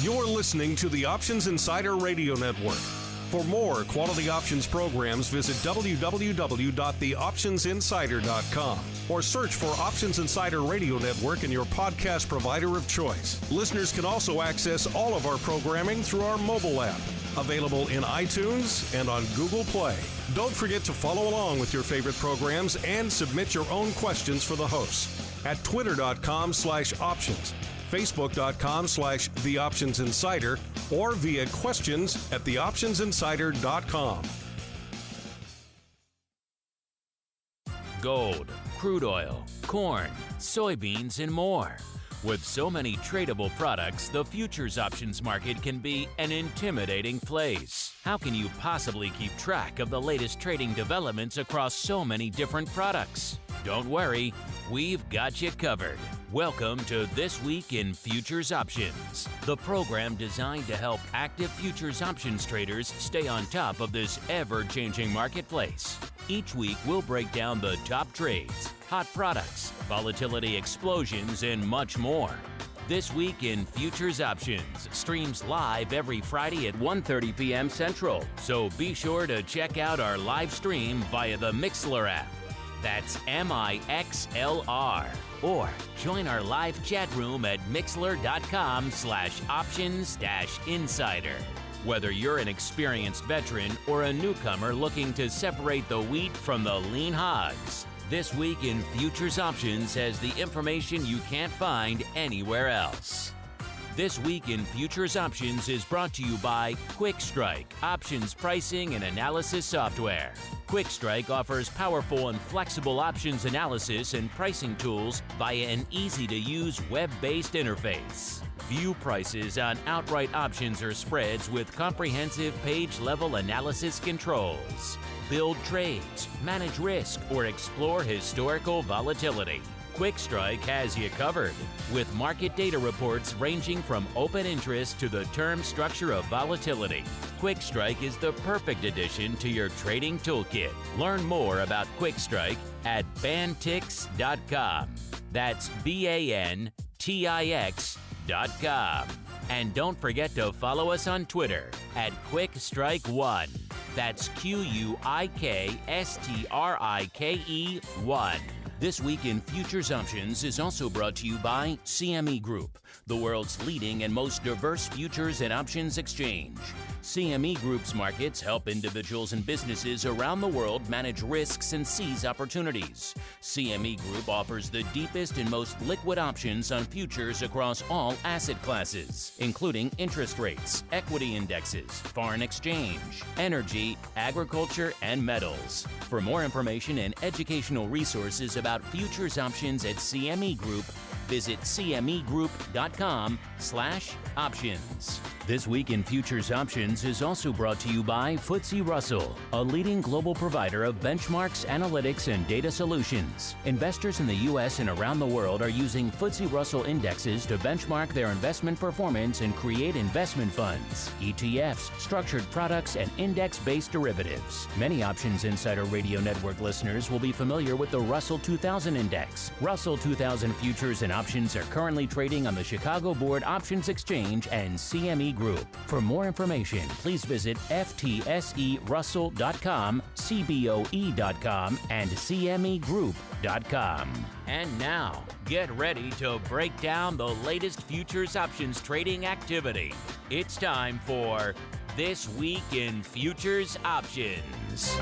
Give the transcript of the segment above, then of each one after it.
You're listening to the Options Insider Radio Network. For more quality options programs, visit www.theoptionsinsider.com or search for Options Insider Radio Network in your podcast provider of choice. Listeners can also access all of our programming through our mobile app, available in iTunes and on Google Play. Don't forget to follow along with your favorite programs and submit your own questions for the hosts at twitter.com/options, facebook.com/theoptionsinsider, or via questions at theoptionsinsider.com. Gold, crude oil, corn, soybeans, and more. With so many tradable products, the futures options market can be an intimidating place. How can you possibly keep track of the latest trading developments across so many different products? Don't worry, we've got you covered. Welcome to This Week in Futures Options, the program designed to help active futures options traders stay on top of this ever-changing marketplace. Each week, we'll break down the top trades, hot products, volatility explosions, and much more. This Week in Futures Options streams live every Friday at 1:30 p.m. Central, so be sure to check out our live stream via the Mixlr app. That's MIXLR. Or join our live chat room at mixlr.com/options-insider. Whether you're an experienced veteran or a newcomer looking to separate the wheat from the lean hogs, This Week in Futures Options has the information you can't find anywhere else. This Week in Futures Options is brought to you by QuikStrike, options pricing and analysis software. QuikStrike offers powerful and flexible options analysis and pricing tools via an easy-to-use web-based interface. View prices on outright options or spreads with comprehensive page-level analysis controls. Build trades, manage risk, or explore historical volatility. QuikStrike has you covered, with market data reports ranging from open interest to the term structure of volatility. QuikStrike is the perfect addition to your trading toolkit. Learn more about QuikStrike at bantix.com. That's BANTIX.com. And don't forget to follow us on Twitter at QuikStrike1. That's QuikStrike1. This Week in Futures Options is also brought to you by CME Group, the world's leading and most diverse futures and options exchange. CME Group's markets help individuals and businesses around the world manage risks and seize opportunities. CME Group offers the deepest and most liquid options on futures across all asset classes, including interest rates, equity indexes, foreign exchange, energy, agriculture, and metals. For more information and educational resources about futures options at CME Group, visit cmegroup.com/options. This Week in Futures Options is also brought to you by FTSE Russell, a leading global provider of benchmarks, analytics, and data solutions. Investors in the U.S. and around the world are using FTSE Russell indexes to benchmark their investment performance and create investment funds, ETFs, structured products, and index-based derivatives. Many Options Insider Radio Network listeners will be familiar with the Russell 2000 Index. Russell 2000 futures and options are currently trading on the Chicago Board Options Exchange and CME Group. For more information, please visit ftserussell.com, cboe.com, and cmegroup.com. And now, get ready to break down the latest futures options trading activity. It's time for This Week in Futures Options.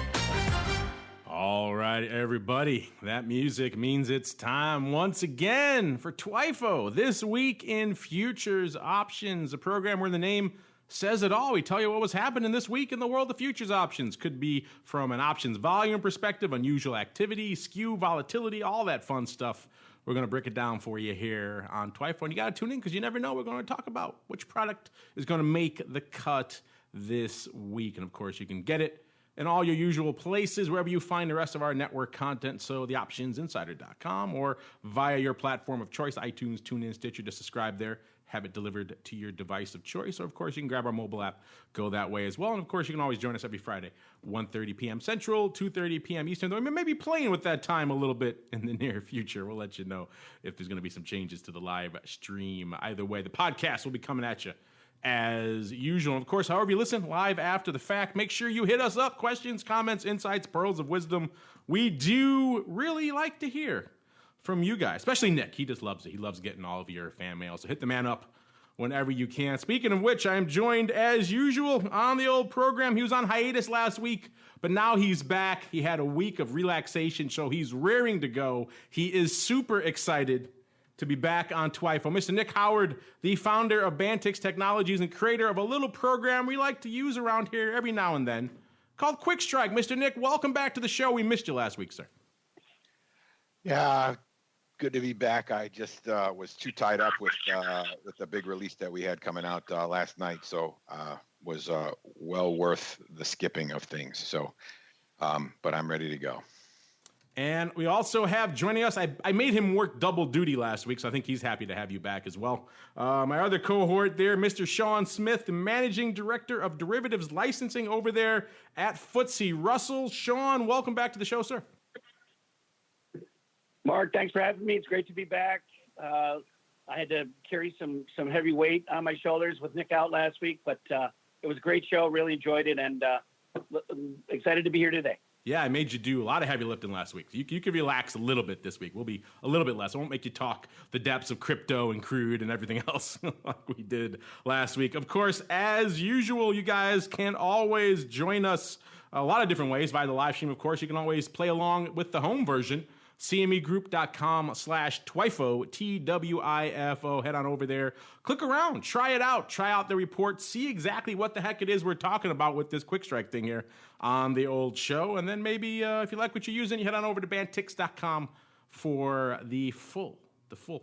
All right, everybody, that music means it's time once again for TWIFO, This Week in Futures Options, a program where the name says it all. We tell you what was happening this week in the world of futures options. Could be from an options volume perspective, unusual activity, skew, volatility, all that fun stuff. We're going to break it down for you here on TWIFO. And you got to tune in because you never know. We're going to talk about which product is going to make the cut this week. And, of course, you can get it in all your usual places, wherever you find the rest of our network content, so theoptionsinsider.com or via your platform of choice, iTunes, TuneIn, Stitcher, to subscribe there, have it delivered to your device of choice. Or, of course, you can grab our mobile app, go that way as well. And, of course, you can always join us every Friday, 1:30 p.m. Central, 2:30 p.m. Eastern. Though we may be playing with that time a little bit in the near future. We'll let you know if there's going to be some changes to the live stream. Either way, the podcast will be coming at you as usual. And of course, however you listen live after the fact, make sure you hit us up. Questions, comments, insights, pearls of wisdom. We do really like to hear from you guys, especially Nick. He just loves it. He loves getting all of your fan mail. So hit the man up whenever you can. Speaking of which, I am joined as usual on the old program. He was on hiatus last week, but now he's back. He had a week of relaxation, so he's raring to go. He is super excited to be back on TWIFO. Mr. Nick Howard, the founder of Bantix Technologies and creator of a little program we like to use around here every now and then called Quick Strike. Mr. Nick, welcome back to the show. We missed you last week, sir. Yeah, good to be back. I just was too tied up with the big release that we had coming out last night, so was well worth the skipping of things. So, but I'm ready to go. And we also have joining us, I made him work double duty last week, so I think he's happy to have you back as well. My other cohort there, Mr. Sean Smith, the Managing Director of Derivatives Licensing over there at FTSE Russell. Sean, welcome back to the show, sir. Mark, thanks for having me. It's great to be back. I had to carry some heavy weight on my shoulders with Nick out last week, but it was a great show. Really enjoyed it, and excited to be here today. Yeah, I made you do a lot of heavy lifting last week. You can relax a little bit this week. We'll be a little bit less. I won't make you talk the depths of crypto and crude and everything else like we did last week. Of course, as usual, you guys can always join us a lot of different ways via the live stream. Of course, you can always play along with the home version. CMEgroup.com/TWIFO, TWIFO. Head on over there. Click around. Try it out. Try out the report. See exactly what the heck it is we're talking about with this Quick Strike thing here on the old show. And then maybe if you like what you're using, you head on over to Bantix.com for the full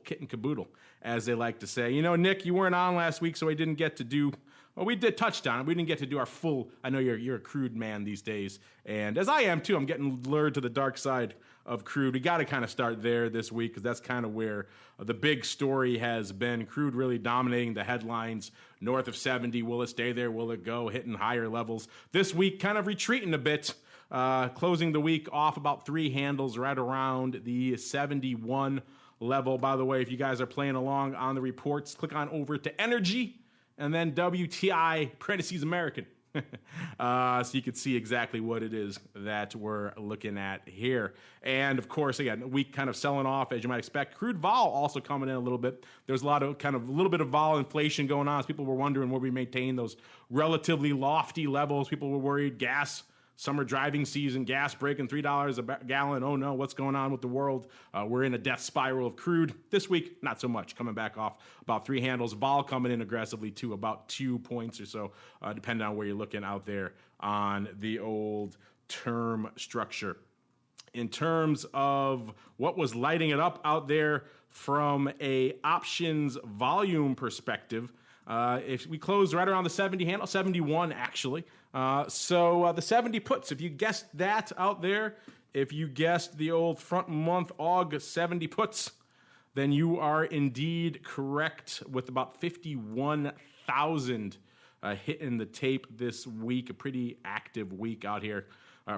kit and caboodle, as they like to say. You know, Nick, you weren't on last week, so I didn't get to do... Well, we did touch on it. We didn't get to do our full... I know you're a crude man these days, and as I am too, I'm getting lured to the dark side of crude. We got to kind of start there this week because that's kind of where the big story has been. Crude really dominating the headlines north of 70. Will it stay there? Will it go? Hitting higher levels. This week kind of retreating a bit, closing the week off about 3 handles right around the 71 level. By the way, if you guys are playing along on the reports, click on over to Energy and then WTI parentheses American. So you can see exactly what it is that we're looking at here. And of course, again, a week kind of selling off as you might expect. Crude vol also coming in a little bit. There's a lot of kind of a little bit of vol inflation going on as people were wondering will we maintain those relatively lofty levels. People were worried gas, summer driving season, gas breaking $3 a gallon. Oh no, what's going on with the world? We're in a death spiral of crude. This week, not so much. Coming back off about 3 handles. Vol coming in aggressively too, about 2 points or so, depending on where you're looking out there on the old term structure. In terms of what was lighting it up out there from a options volume perspective, if we closed right around the 70 handle, 71 actually. So the 70 puts, if you guessed that out there, if you guessed the old front month August 70 puts, then you are indeed correct with about 51,000 hitting the tape this week. A pretty active week out here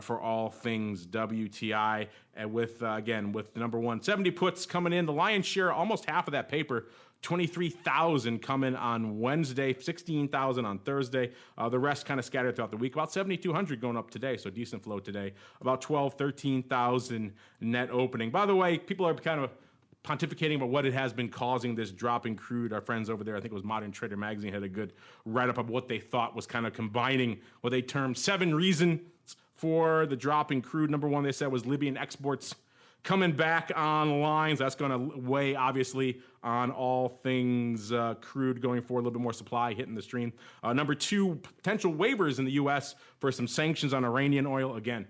for all things WTI. And with, again, with the number one 70 puts coming in, the lion's share, almost half of that paper, 23,000 coming on Wednesday, 16,000 on Thursday. The rest kind of scattered throughout the week. About 7,200 going up today, so decent flow today. About 13,000 net opening. By the way, people are kind of pontificating about what it has been causing this drop in crude. Our friends over there, I think it was Modern Trader Magazine, had a good write-up of what they thought was kind of combining what they termed 7 reasons for the drop in crude. Number one, they said, was Libyan exports coming back online. So that's going to weigh, obviously, on all things crude going forward, a little bit more supply hitting the stream. Number 2, potential waivers in the U.S. for some sanctions on Iranian oil. Again,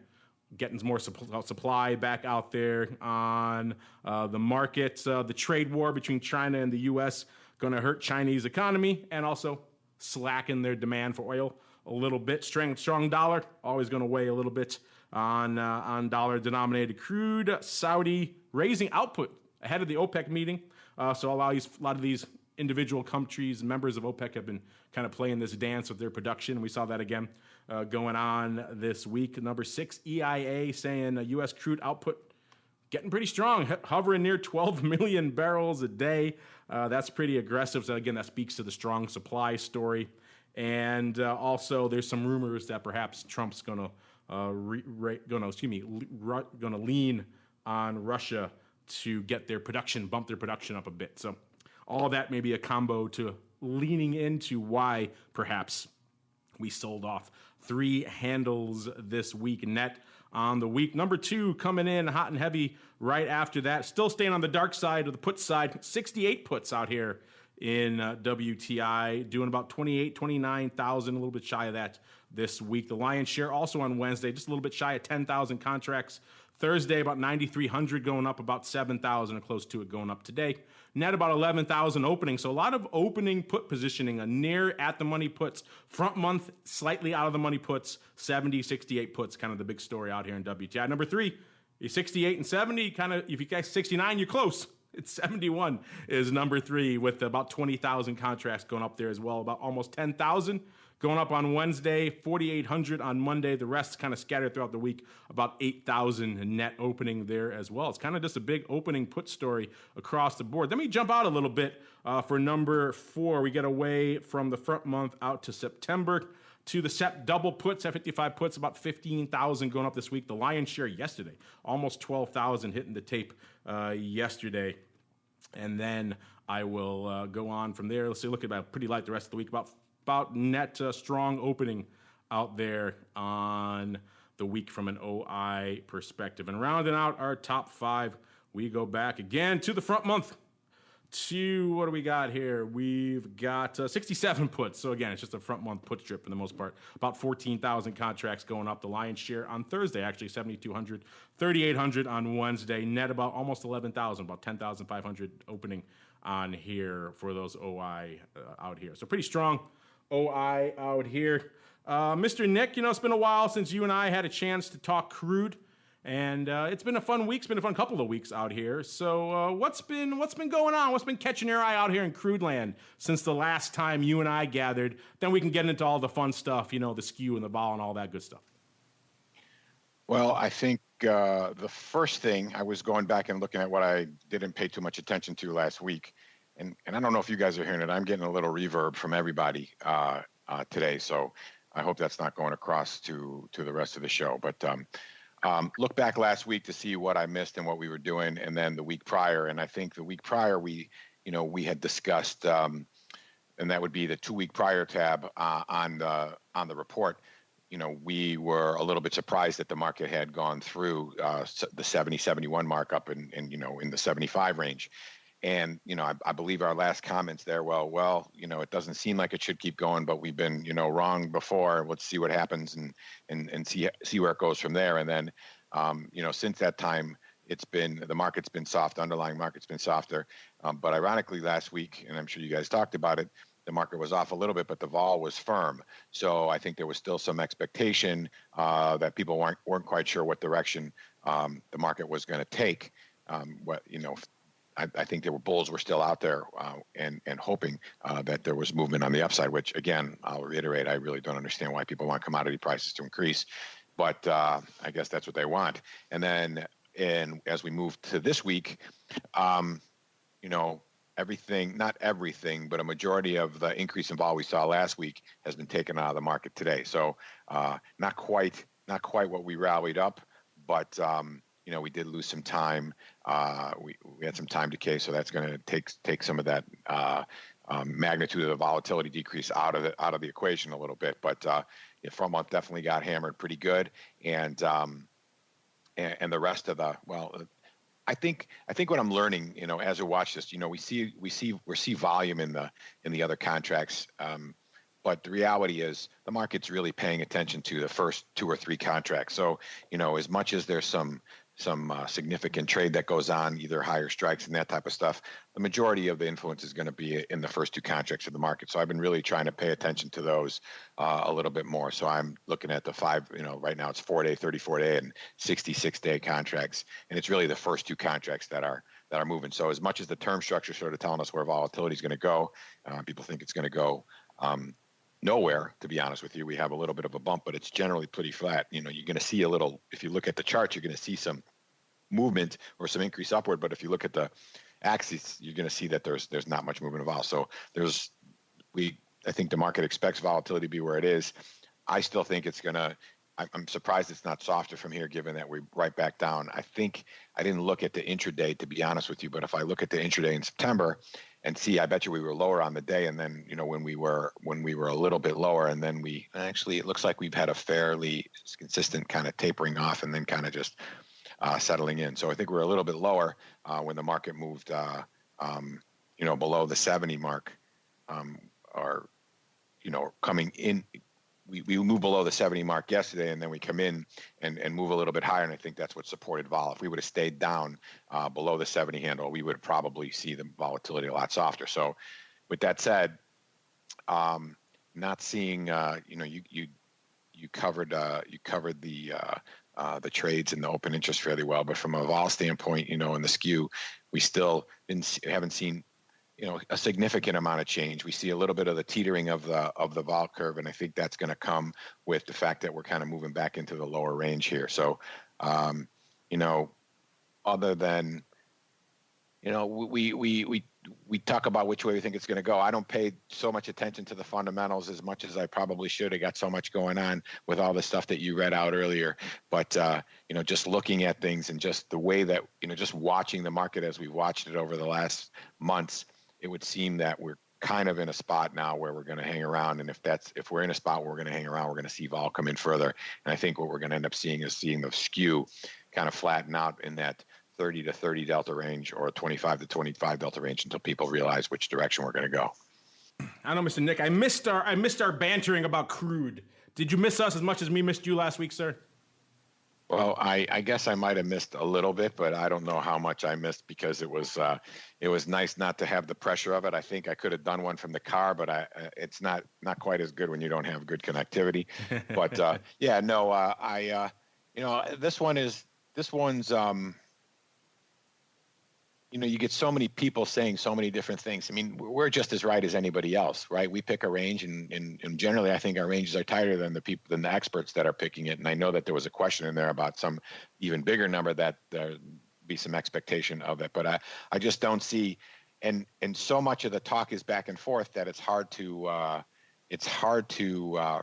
getting more supply back out there on the market. The trade war between China and the U.S. going to hurt Chinese economy and also slacken their demand for oil a little bit. Strong dollar, always going to weigh a little bit on dollar-denominated crude. Saudi raising output ahead of the OPEC meeting. So a lot of these individual countries, members of OPEC, have been kind of playing this dance with their production. We saw that again going on this week. Number 6, EIA saying U.S. crude output getting pretty strong, hovering near 12 million barrels a day. That's pretty aggressive. So again, that speaks to the strong supply story. And also, there's some rumors that perhaps Trump's going to lean on Russia to get their production, bump their production up a bit. So all of that may be a combo to leaning into why perhaps we sold off 3 handles this week net on the week. Number 2 coming in hot and heavy right after that. Still staying on the dark side of the put side. 68 puts out here in WTI, doing about 29,000, a little bit shy of that this week. The lion's share also on Wednesday, just a little bit shy of 10,000 contracts. Thursday, about 9,300 going up, about 7,000 or close to it going up today. Net about 11,000 opening. So a lot of opening put positioning, a near at the money puts. Front month, slightly out of the money puts. 70, 68 puts, kind of the big story out here in WTI. Number 3, 68 and 70, kind of, if you guys 69, you're close. It's 71 is number 3 with about 20,000 contracts going up there as well. About almost 10,000 going up on Wednesday, 4,800 on Monday. The rest kind of scattered throughout the week, about 8,000 net opening there as well. It's kind of just a big opening put story across the board. Let me jump out a little bit for number 4. We get away from the front month out to September to the SEP double puts, F55 puts, about 15,000 going up this week. The lion's share yesterday, almost 12,000 hitting the tape yesterday. And then I will go on from there. Let's see, look about pretty light the rest of the week, about net strong opening out there on the week from an OI perspective. And rounding out our top 5, we go back again to the front month. What do we got here? We've got 67 puts. So again, it's just a front month put strip for the most part. About 14,000 contracts going up. The lion's share on Thursday, actually 7,200, 3,800 on Wednesday. Net about almost 11,000, about 10,500 opening on here for those OI out here. So pretty strong OI out here. Mr. Nick, it's been a while since you and I had a chance to talk crude. And it's been a fun week. It's been a fun couple of weeks out here. So what's been going on? What's been catching your eye out here in crude land since the last time you and I gathered? Then we can get into all the fun stuff, the skew and the vol and all that good stuff. Well, I think the first thing, I was going back and looking at what I didn't pay too much attention to last week. And I don't know if you guys are hearing it. I'm getting a little reverb from everybody today. So I hope that's not going across to the rest of the show. But look back last week to see what I missed and what we were doing, and then the week prior. And I think the week prior we had discussed, and that would be the 2-week prior tab on the report. We were a little bit surprised that the market had gone through the 70, 71 mark up in the 75 range. And, I believe our last comments there, it doesn't seem like it should keep going, but we've been, wrong before. Let's see what happens and see where it goes from there. And then, since that time, the market's been soft, underlying market's been softer. But ironically, last week, and I'm sure you guys talked about it, the market was off a little bit, but the vol was firm. So I think there was still some expectation that people weren't quite sure what direction the market was going to take. I think bulls were still out there and hoping that there was movement on the upside, which, again, I'll reiterate, I really don't understand why people want commodity prices to increase. But I guess that's what they want. And then as we move to this week, everything, not everything, but a majority of the increase in vol we saw last week has been taken out of the market today. So not quite what we rallied up, but we did lose some time. We had some time decay, so that's going to take some of that magnitude of the volatility decrease out of the equation a little bit. But front month definitely got hammered pretty good, and the rest of I think what I'm learning, as we watch this, we see volume in the other contracts. But the reality is the market's really paying attention to the first 2 or 3 contracts. So, as much as there's some significant trade that goes on, either higher strikes and that type of stuff, the majority of the influence is going to be in the first 2 contracts of the market. So I've been really trying to pay attention to those a little bit more. So I'm looking at the 5, right now it's 4-day, 34-day, and 66-day contracts. And it's really the first 2 contracts that are moving. So as much as the term structure sort of telling us where volatility is going to go, people think it's going to go nowhere, to be honest with you. We have a little bit of a bump, but it's generally pretty flat. You're going to see a little, if you look at the chart, you're going to see some movement or some increase upward. But if you look at the axis, you're going to see that there's not much movement at all. So I think the market expects volatility to be where it is. I still think it's going to. I'm surprised it's not softer from here, given that we're right back down. I think I didn't look at the intraday, to be honest with you, but if I look at the intraday in September and see, I bet you we were lower on the day, and then when we were a little bit lower, and then it looks like we've had a fairly consistent kind of tapering off, and then kind of just settling in. So I think we're a little bit lower when the market moved, below the 70 mark, or coming in. We moved below the 70 mark yesterday, and then we come in and move a little bit higher, and I think that's what supported vol. If we would have stayed down below the 70 handle, we would probably see the volatility a lot softer. So with that said, not seeing, you covered the trades and the open interest fairly well, but from a vol standpoint, in the skew, we still haven't seen a significant amount of change. We see a little bit of the teetering of the vol curve, and I think that's going to come with the fact that we're kind of moving back into the lower range here. So, other than, we talk about which way we think it's going to go. I don't pay so much attention to the fundamentals as much as I probably should. I got so much going on with all the stuff that you read out earlier. But, just looking at things and just the way that, just watching the market as we've watched it over the last months, it would seem that we're kind of in a spot now where we're going to hang around. And if we're in a spot where we're going to hang around, we're going to see vol come in further. And I think what we're going to end up seeing is the skew kind of flatten out in that 30 to 30 delta range or 25 to 25 delta range until people realize which direction we're going to go. I know, Mr. Nick, I missed our bantering about crude. Did you miss us as much as me missed you last week, sir? Well, I guess I might have missed a little bit, but I don't know how much I missed because it was nice not to have the pressure of it. I think I could have done one from the car, but it's not quite as good when you don't have good connectivity. But this one's you get so many people saying so many different things. I mean, we're just as right as anybody else, right? We pick a range, and generally, I think our ranges are tighter than the experts that are picking it. And I know that there was a question in there about some even bigger number that there be some expectation of it, but I just don't see. And so much of the talk is back and forth that it's hard to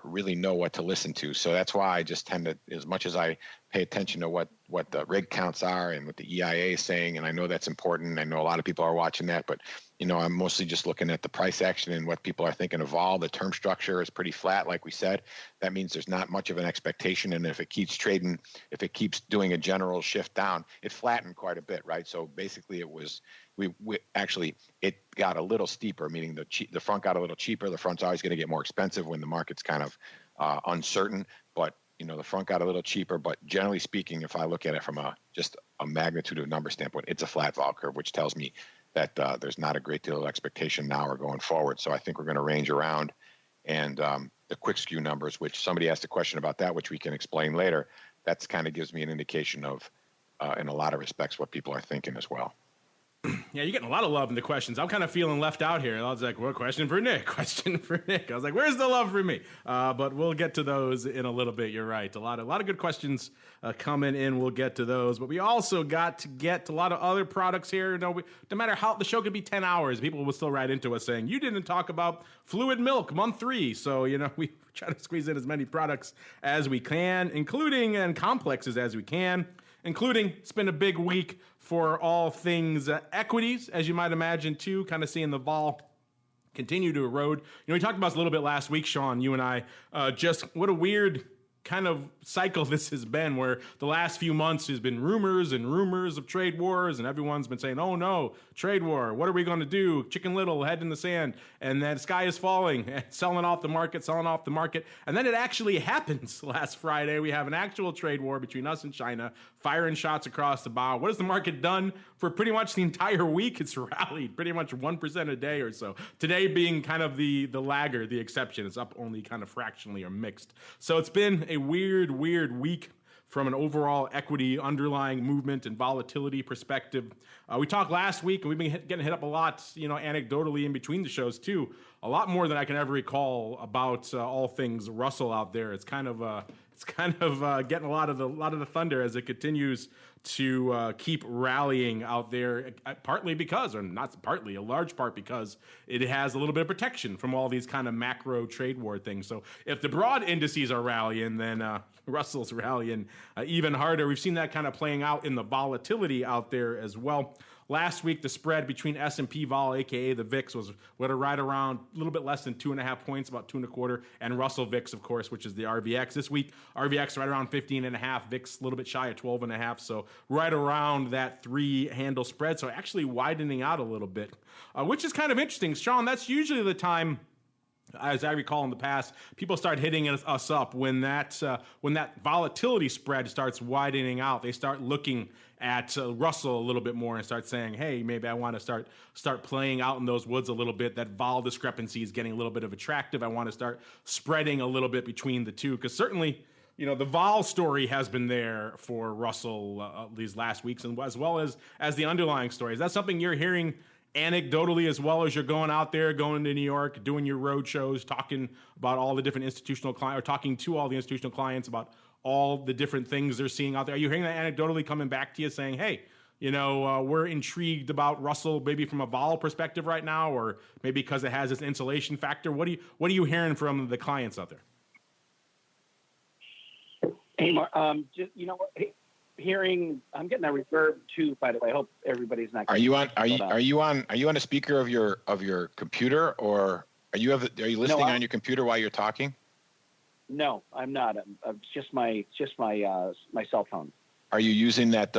really know what to listen to. So that's why I just tend to, as much as I pay attention to what the rig counts are and what the EIA is saying, and I know that's important. I know a lot of people are watching that, but I'm mostly just looking at the price action and what people are thinking of vol. The term structure is pretty flat, like we said. That means there's not much of an expectation, and if it keeps trading, if it keeps doing a general shift down, it flattened quite a bit, right? So basically, it got a little steeper, meaning the front got a little cheaper. The front's always going to get more expensive when the market's kind of uncertain, but the front got a little cheaper. But generally speaking, if I look at it from just a magnitude of number standpoint, it's a flat vol curve, which tells me that there's not a great deal of expectation now or going forward. So I think we're going to range around. And the QuikSkew numbers, which somebody asked a question about that, which we can explain later, that's kind of gives me an indication of, in a lot of respects, what people are thinking as well. Yeah, you're getting a lot of love in the questions. I'm kind of feeling left out here. I was like, well, question for Nick. I was like, where's the love for me? But we'll get to those in a little bit. You're right. A lot of good questions coming in. We'll get to those. But we also got to get to a lot of other products here. No matter how the show could be 10 hours, people will still write into us saying, you didn't talk about fluid milk month 3. So, we try to squeeze in as many products as we can, including and complexes as we can. Including, it's been a big week for all things equities, as you might imagine, too, kind of seeing the vol continue to erode. We talked about this a little bit last week, Sean, you and I, just what a weird kind of cycle this has been, where the last few months has been rumors of trade wars, and everyone's been saying, oh no, trade war, what are we going to do? Chicken Little, head in the sand, and then sky is falling, and selling off the market, and then it actually happens last Friday. We have an actual trade war between us and China, firing shots across the bow. What has the market done for pretty much the entire week? It's rallied pretty much 1% a day or so. Today being kind of the lagger, the exception. It's up only kind of fractionally or mixed. So it's been a weird week from an overall equity underlying movement and volatility perspective. We talked last week, and we've been getting hit up a lot, anecdotally in between the shows too, a lot more than I can ever recall about all things Russell out there. It's kind of it's kind of getting a lot of the thunder as it continues to keep rallying out there, partly because, or not partly, a large part because it has a little bit of protection from all these kind of macro trade war things. So if the broad indices are rallying, then Russell's rallying even harder. We've seen that kind of playing out in the volatility out there as well. Last week, the spread between S&P vol, aka the VIX, was right around a little bit less than 2.5 points, about 2.25, and Russell VIX, of course, which is the RVX. This week, RVX right around 15.5, VIX a little bit shy of 12.5, so right around that 3-handle spread. So actually widening out a little bit, which is kind of interesting. Sean, that's usually the time, as I recall in the past, people start hitting us up when that volatility spread starts widening out. They start looking at Russell a little bit more and start saying, hey, maybe I want to start playing out in those woods a little bit. That vol discrepancy is getting a little bit of attractive. I want to start spreading a little bit between the two, because certainly, the vol story has been there for Russell these last weeks, and as well as the underlying story. Is that something you're hearing anecdotally, as well as you're going out there, going to New York, doing your road shows, talking about all the different institutional clients, or talking to all the institutional clients about all the different things they're seeing out there? Are you hearing that anecdotally coming back to you saying, hey, we're intrigued about Russell maybe from a vol perspective right now, or maybe because it has this insulation factor? What are you hearing from the clients out there? Hey, Mark, I'm getting that reverb too, by the way. I hope everybody's not. Are you on a speaker of your computer, or are you listening on your computer while you're talking? No, I'm not. It's just my cell phone. Are you using that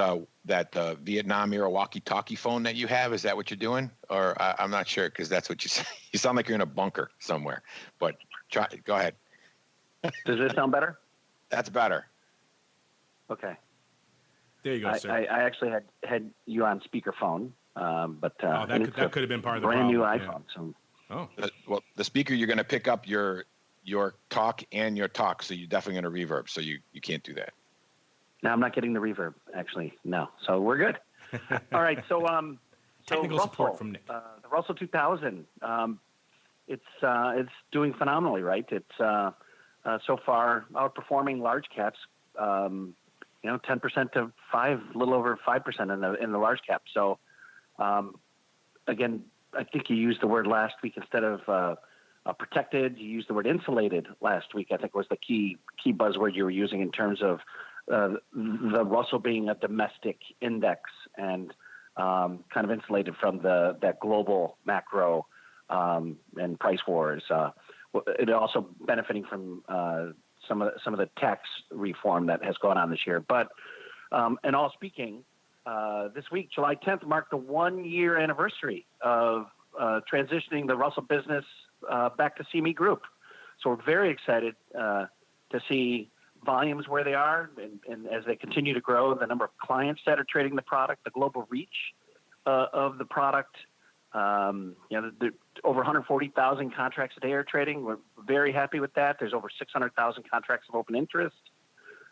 Vietnam era walkie-talkie phone that you have? Is that what you're doing? Or I'm not sure, because that's what you say. You sound like you're in a bunker somewhere. But go ahead. Does this sound better? That's better. Okay. There you go, sir. I actually had you on speakerphone, but that could have been part of the brand new problem. iPhone. Yeah. So. Well, the speaker, you're going to pick up your talk and your talk, so you're definitely going to reverb. So you can't do that. No, I'm not getting the reverb, actually. No, so we're good. All right, so technical Russell, support from Nick. The Russell 2000, it's doing phenomenally, right? It's so far outperforming large caps. 10% to a little over 5% in the large cap. So, again, I think you used the word last week instead of protected. You used the word insulated last week. I think was the key buzzword you were using in terms of the Russell being a domestic index and kind of insulated from that global macro and price wars. It also benefiting from some of the tax reform that has gone on this year. But in all speaking, this week, July 10th, marked the 1-year anniversary of transitioning the Russell business back to CME Group. So we're very excited to see volumes where they are, and as they continue to grow, the number of clients that are trading the product, the global reach of the product. Over 140,000 contracts a day are trading. We're very happy with that. There's over 600,000 contracts of open interest.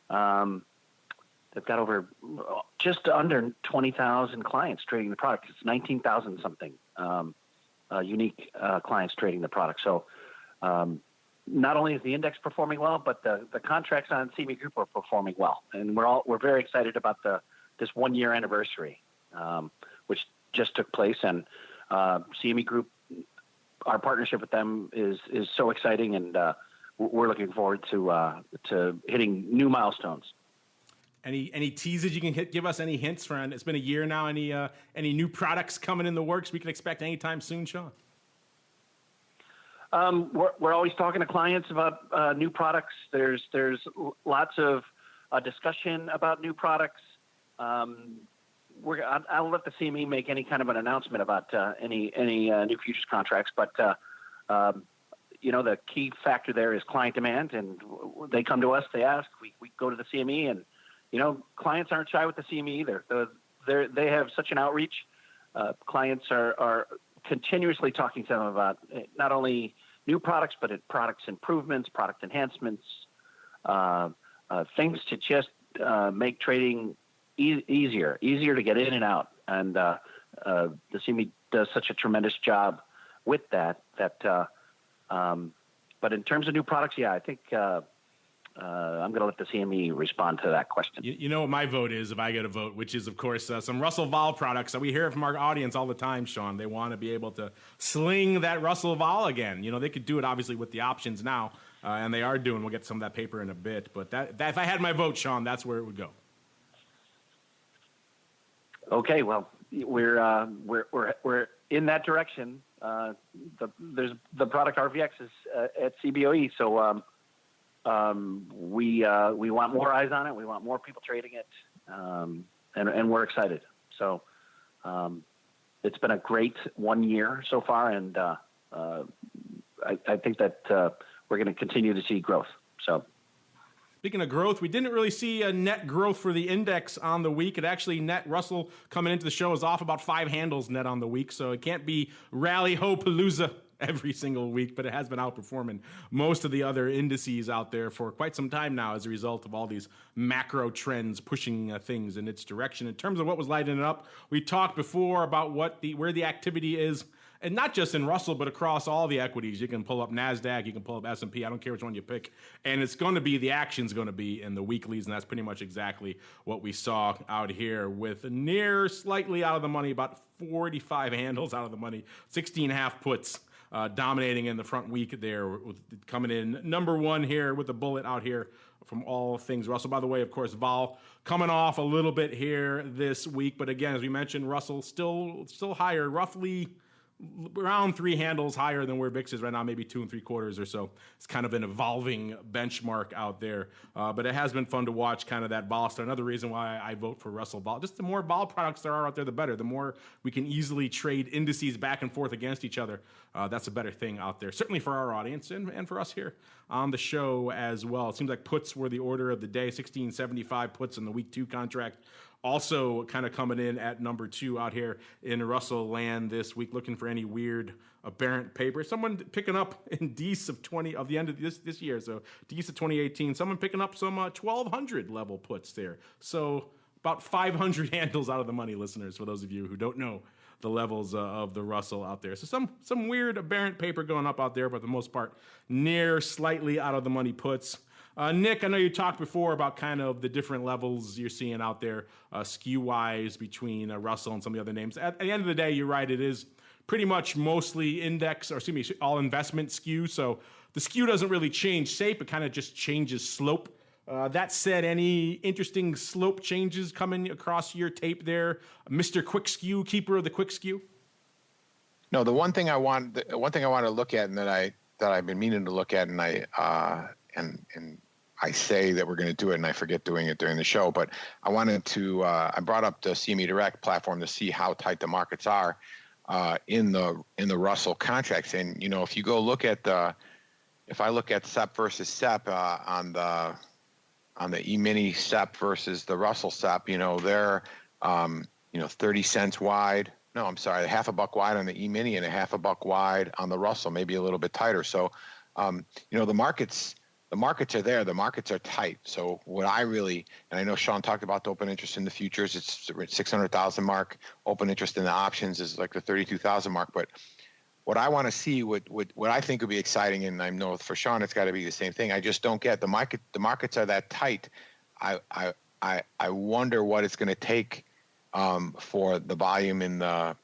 They've got over just under 20,000 clients trading the product. It's 19,000 something unique clients trading the product. So not only is the index performing well, but the contracts on CME Group are performing well, and we're very excited about this 1-year anniversary, which just took place. And CME Group, our partnership with them is so exciting, and we're looking forward to hitting new milestones. Any teases you can give us? Any hints, friend? It's been a year now. Any new products coming in the works we can expect anytime soon, Sean? We're always talking to clients about new products. There's lots of discussion about new products. I'll let the CME make any kind of an announcement about any new futures contracts, but the key factor there is client demand, and they come to us, they ask, we go to the CME, and clients aren't shy with the CME either. They have such an outreach. Clients are continuously talking to them about not only new products, but products improvements, product enhancements, things to just make trading easier to get in and out. And the CME does such a tremendous job with that. But in terms of new products, I think I'm going to let the CME respond to that question. You know what my vote is if I get a vote, which is, of course, some Russell Vol products. We hear it from our audience all the time, Sean. They want to be able to sling that Russell Vol again. They could do it, obviously, with the options now, and they are doing. We'll get some of that paper in a bit. But that if I had my vote, Sean, that's where it would go. Okay, well, we're in that direction. There's the product RVX is at CBOE, so we want more eyes on it. We want more people trading it, and we're excited. So it's been a great 1 year so far, and I think that we're going to continue to see growth. So. Speaking of growth, we didn't really see a net growth for the index on the week. It actually net Russell coming into the show is off about 5 handles net on the week, so it can't be rally ho palooza every single week, but it has been outperforming most of the other indices out there for quite some time now as a result of all these macro trends pushing things in its direction. In terms of what was lighting it up, we talked before about where the activity is. And not just in Russell, but across all the equities. You can pull up NASDAQ, you can pull up S&P, I don't care which one you pick. And it's going to be, the action's going to be in the weeklies, and that's pretty much exactly what we saw out here with near slightly out of the money, about 45 handles out of the money, 16.5 puts dominating in the front week there, coming in number one here with the bullet out here from all things Russell. By the way, of course, Vol coming off a little bit here this week. But again, as we mentioned, Russell still higher, roughly around 3 handles higher than where VIX is right now, maybe 2 3/4 or so. It's kind of an evolving benchmark out there. But it has been fun to watch kind of that vol start. Another reason why I vote for Russell Vol. Just the more vol products there are out there, the better. The more we can easily trade indices back and forth against each other. That's a better thing out there, certainly for our audience and for us here on the show as well. It seems like puts were the order of the day, 1675 puts in the week 2 contract. Also kind of coming in at number 2 out here in Russell land this week, looking for any weird aberrant paper. Someone picking up in Dees of the end of this year, so Dees of 2018, someone picking up some 1200 level puts there. So about 500 handles out of the money, listeners, for those of you who don't know the levels of the Russell out there. So some weird aberrant paper going up out there, but for the most part, near slightly out of the money puts. Nick, I know you talked before about kind of the different levels you're seeing out there, skew-wise between Russell and some of the other names. At the end of the day, you're right, it is pretty much mostly all investment skew. So the skew doesn't really change shape, it kind of just changes slope. That said, any interesting slope changes coming across your tape there, Mr. QuikSkew, keeper of the QuikSkew? No, the one thing I want to look at, and that I've been meaning to look at, and I say that we're going to do it, and I forget doing it during the show. But I wanted to. I brought up the CME Direct platform to see how tight the markets are in the Russell contracts. And if you go look at if I look at SEP versus SEP on the E-mini SEP versus the Russell SEP, they're 30 cents wide. No, I'm sorry, $0.50 wide on the E-mini and $0.50 wide on the Russell, maybe a little bit tighter. So, the markets are there. The markets are tight. So what I really, and I know Sean talked about the open interest in the futures. It's 600,000 mark. Open interest in the options is like the 32,000 mark. But what I want to see, what I think would be exciting, and I know for Sean it's got to be the same thing. I just don't get the market. The markets are that tight. I wonder what it's going to take for the volume in that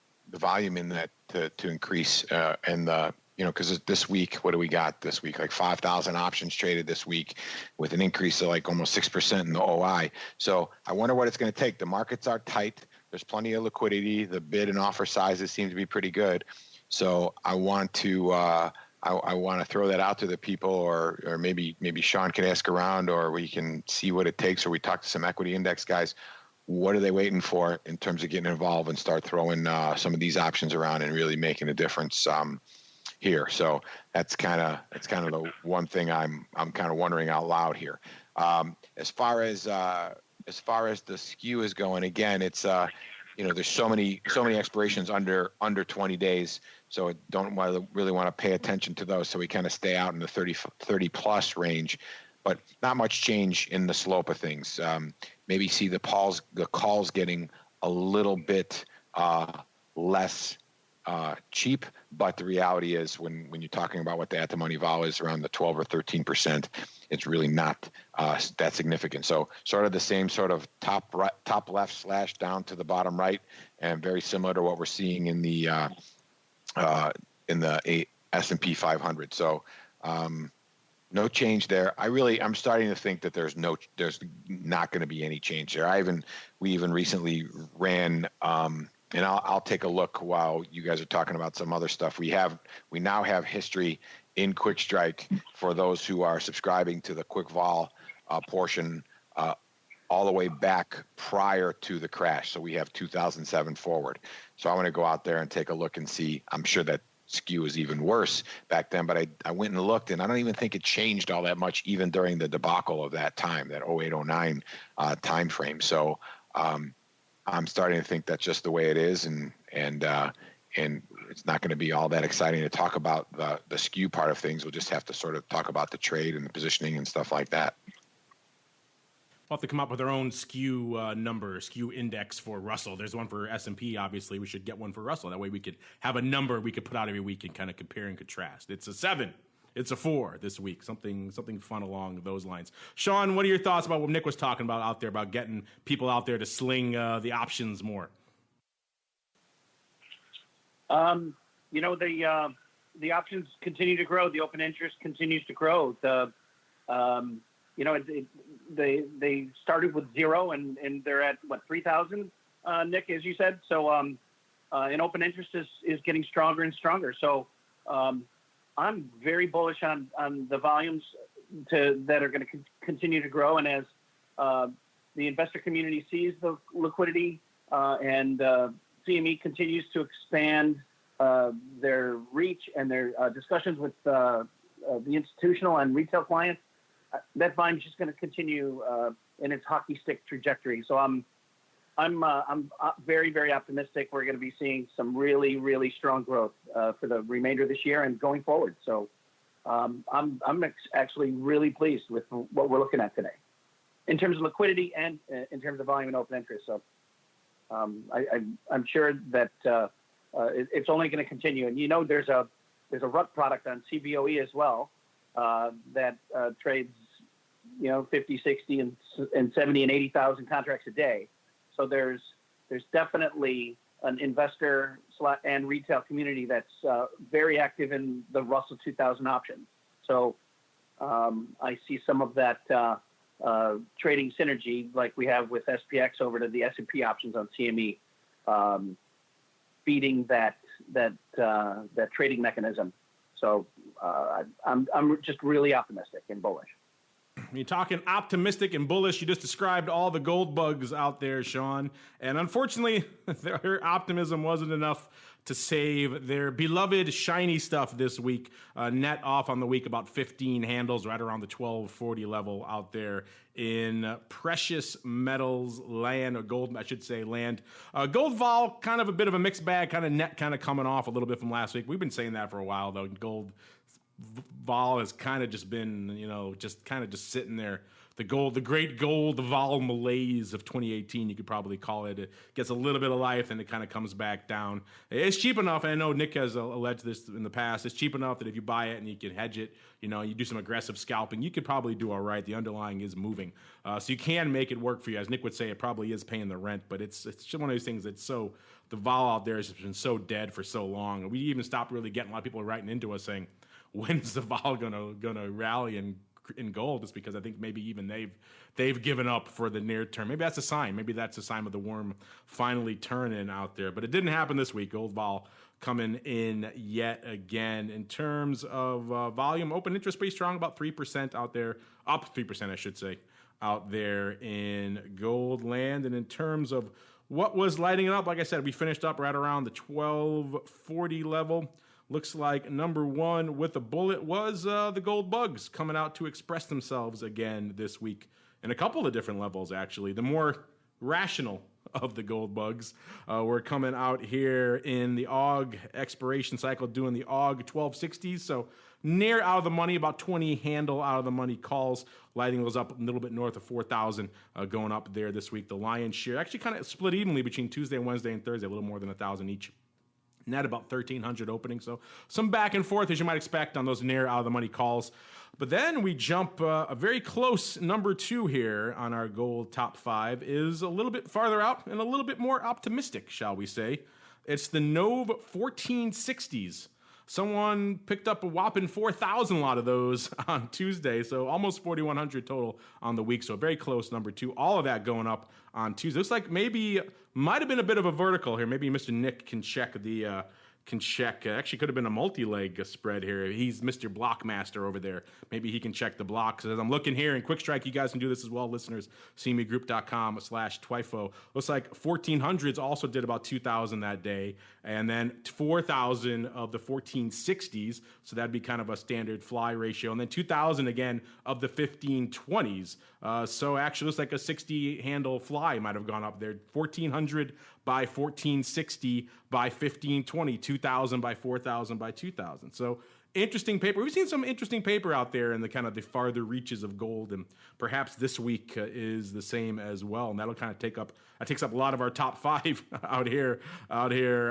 to increase and the. Because this week, what do we got this week? Like 5,000 options traded this week with an increase of like almost 6% in the OI. So I wonder what it's going to take. The markets are tight. There's plenty of liquidity. The bid and offer sizes seem to be pretty good. So I want to I want to throw that out to the people, or maybe Sean can ask around, or we can see what it takes, or we talk to some equity index guys. What are they waiting for in terms of getting involved and start throwing some of these options around and really making a difference here? So that's kind of the one thing I'm kind of wondering out loud here. As far as the skew is going, again, it's there's so many expirations under 20 days, so don't really want to pay attention to those. So we kind of stay out in the 30 plus range, but not much change in the slope of things. Maybe see the calls getting a little bit less cheap, but the reality is when you're talking about what the at-the-money vol is around the 12 or 13%, it's really not that significant. So sort of the same sort of top left slash down to the bottom right, and very similar to what we're seeing in the S&P 500. So no change there. I'm starting to think that there's not going to be any change there. We even recently ran, and I'll take a look while you guys are talking about some other stuff. We now have history in QuikStrike for those who are subscribing to the Quick Vol portion all the way back prior to the crash. So we have 2007 forward. So I want to go out there and take a look and see. I'm sure that skew is even worse back then, but I went and looked, and I don't even think it changed all that much even during the debacle of that time, that 08-09 time frame. So I'm starting to think that's just the way it is, and it's not going to be all that exciting to talk about the skew part of things. We'll just have to sort of talk about the trade and the positioning and stuff like that. We'll have to come up with our own skew skew index for Russell. There's one for S&P, obviously. We should get one for Russell. That way we could have a number we could put out every week and kind of compare and contrast. It's a 7. It's a 4 this week. Something fun along those lines. Sean, what are your thoughts about what Nick was talking about out there, about getting people out there to sling the options more? The options continue to grow. The open interest continues to grow. They started with 0 and they're at 3,000, Nick, as you said. So and open interest is getting stronger and stronger. So I'm very bullish on the volumes that are going to continue to grow. And as the investor community sees the liquidity and CME continues to expand their reach and their discussions with the institutional and retail clients, that volume is just going to continue in its hockey stick trajectory. So I'm very, very optimistic. We're going to be seeing some really, really strong growth for the remainder of this year and going forward. So I'm actually really pleased with what we're looking at today in terms of liquidity and in terms of volume and open interest. So I'm sure that it's only going to continue. And there's a RUT product on CBOE as well that trades 50, 60, and 70 and 80,000 contracts a day. So there's definitely an investor and retail community that's very active in the Russell 2000 options. So I see some of that trading synergy like we have with SPX over to the S&P options on CME, feeding that trading mechanism. So I'm just really optimistic and bullish. You're talking optimistic and bullish. You just described all the gold bugs out there, Sean. And unfortunately, their optimism wasn't enough to save their beloved shiny stuff this week. Net off on the week about 15 handles, right around the 1240 level out there in precious metals land, or gold, I should say, land. Gold vol, kind of a bit of a mixed bag, kind of net kind of coming off a little bit from last week. We've been saying that for a while, though. Gold vol has kind of just been, just sitting there. The great gold vol malaise of 2018, you could probably call it. It gets a little bit of life and it kind of comes back down. It's cheap enough, and I know Nick has alleged this in the past, it's cheap enough that if you buy it and you can hedge it, you do some aggressive scalping, you could probably do all right. The underlying is moving. So you can make it work for you. As Nick would say, it probably is paying the rent, but it's just one of those things that's the vol out there has been so dead for so long. We even stopped really getting a lot of people writing into us saying, when's the vol gonna rally in gold? Is because I think maybe even they've given up for the near term. Maybe that's a sign. Maybe that's a sign of the worm finally turning out there. But it didn't happen this week. Gold vol coming in yet again. In terms of volume, open interest pretty strong, about 3% out there, up 3% I should say, out there in gold land. And in terms of what was lighting it up, like I said, we finished up right around the 1240 level. Looks like number one with a bullet was the gold bugs coming out to express themselves again this week in a couple of different levels, actually. The more rational of the gold bugs were coming out here in the AUG expiration cycle, doing the AUG 1260s. So near out of the money, about 20 handle out of the money calls, lighting those up a little bit north of 4,000 going up there this week. The lion's share actually kind of split evenly between Tuesday, Wednesday, and Thursday, a little more than 1,000 each net about 1,300 opening. So some back and forth, as you might expect, on those near out of the money calls. But then we jump a very close number 2 here on our gold top 5 is a little bit farther out and a little bit more optimistic, shall we say. It's the Nove 1460s. Someone picked up a whopping 4,000 lot of those on Tuesday, so almost 4,100 total on the week. So very close, number 2. All of that going up on Tuesday. Looks like maybe might have been a bit of a vertical here. Maybe Mr. Nick can check the. Actually could have been a multi-leg spread here. He's Mr. Blockmaster over there. Maybe he can check the blocks. As I'm looking here in Quick Strike, you guys can do this as well, listeners. CMEgroup.com/TWIFO. Looks like 1400s also did about 2,000 that day, and then 4,000 of the 1460s. So that'd be kind of a standard fly ratio, and then 2,000 again of the 1520s. So actually, looks like a 60 handle fly might have gone up there. 1,400 by 1460 by 1520, 2,000 by 4,000 by 2,000. So interesting paper. We've seen some interesting paper out there in the kind of the farther reaches of gold, and perhaps this week is the same as well. And that'll kind of takes up a lot of our top 5 out here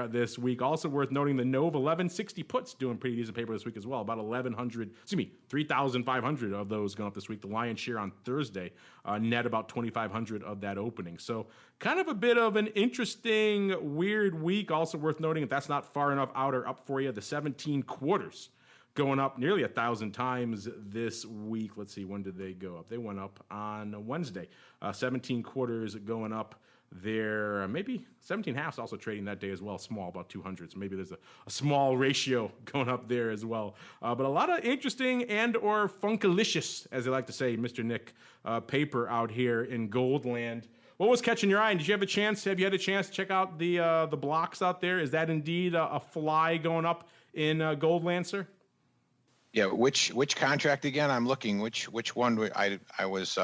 this week. Also worth noting, the Nove 1160 puts doing pretty decent paper this week as well. About 3,500 of those going up this week. The lion's share on Thursday, net about 2,500 of that opening. So kind of a bit of an interesting, weird week. Also worth noting, if that's not far enough out or up for you, the 17 quarters going up nearly 1,000 times this week. Let's see, when did they go up? They went up on Wednesday. 17 quarters going up there. Maybe 17 halves also trading that day as well, small, about 200. So maybe there's a small ratio going up there as well. But a lot of interesting and or funkalicious, as they like to say, Mr. Nick, paper out here in Goldland. What was catching your eye? And have you had a chance to check out the blocks out there? Is that indeed a fly going up in Goldland, sir? Yeah, which contract again? I'm looking. Which one? I was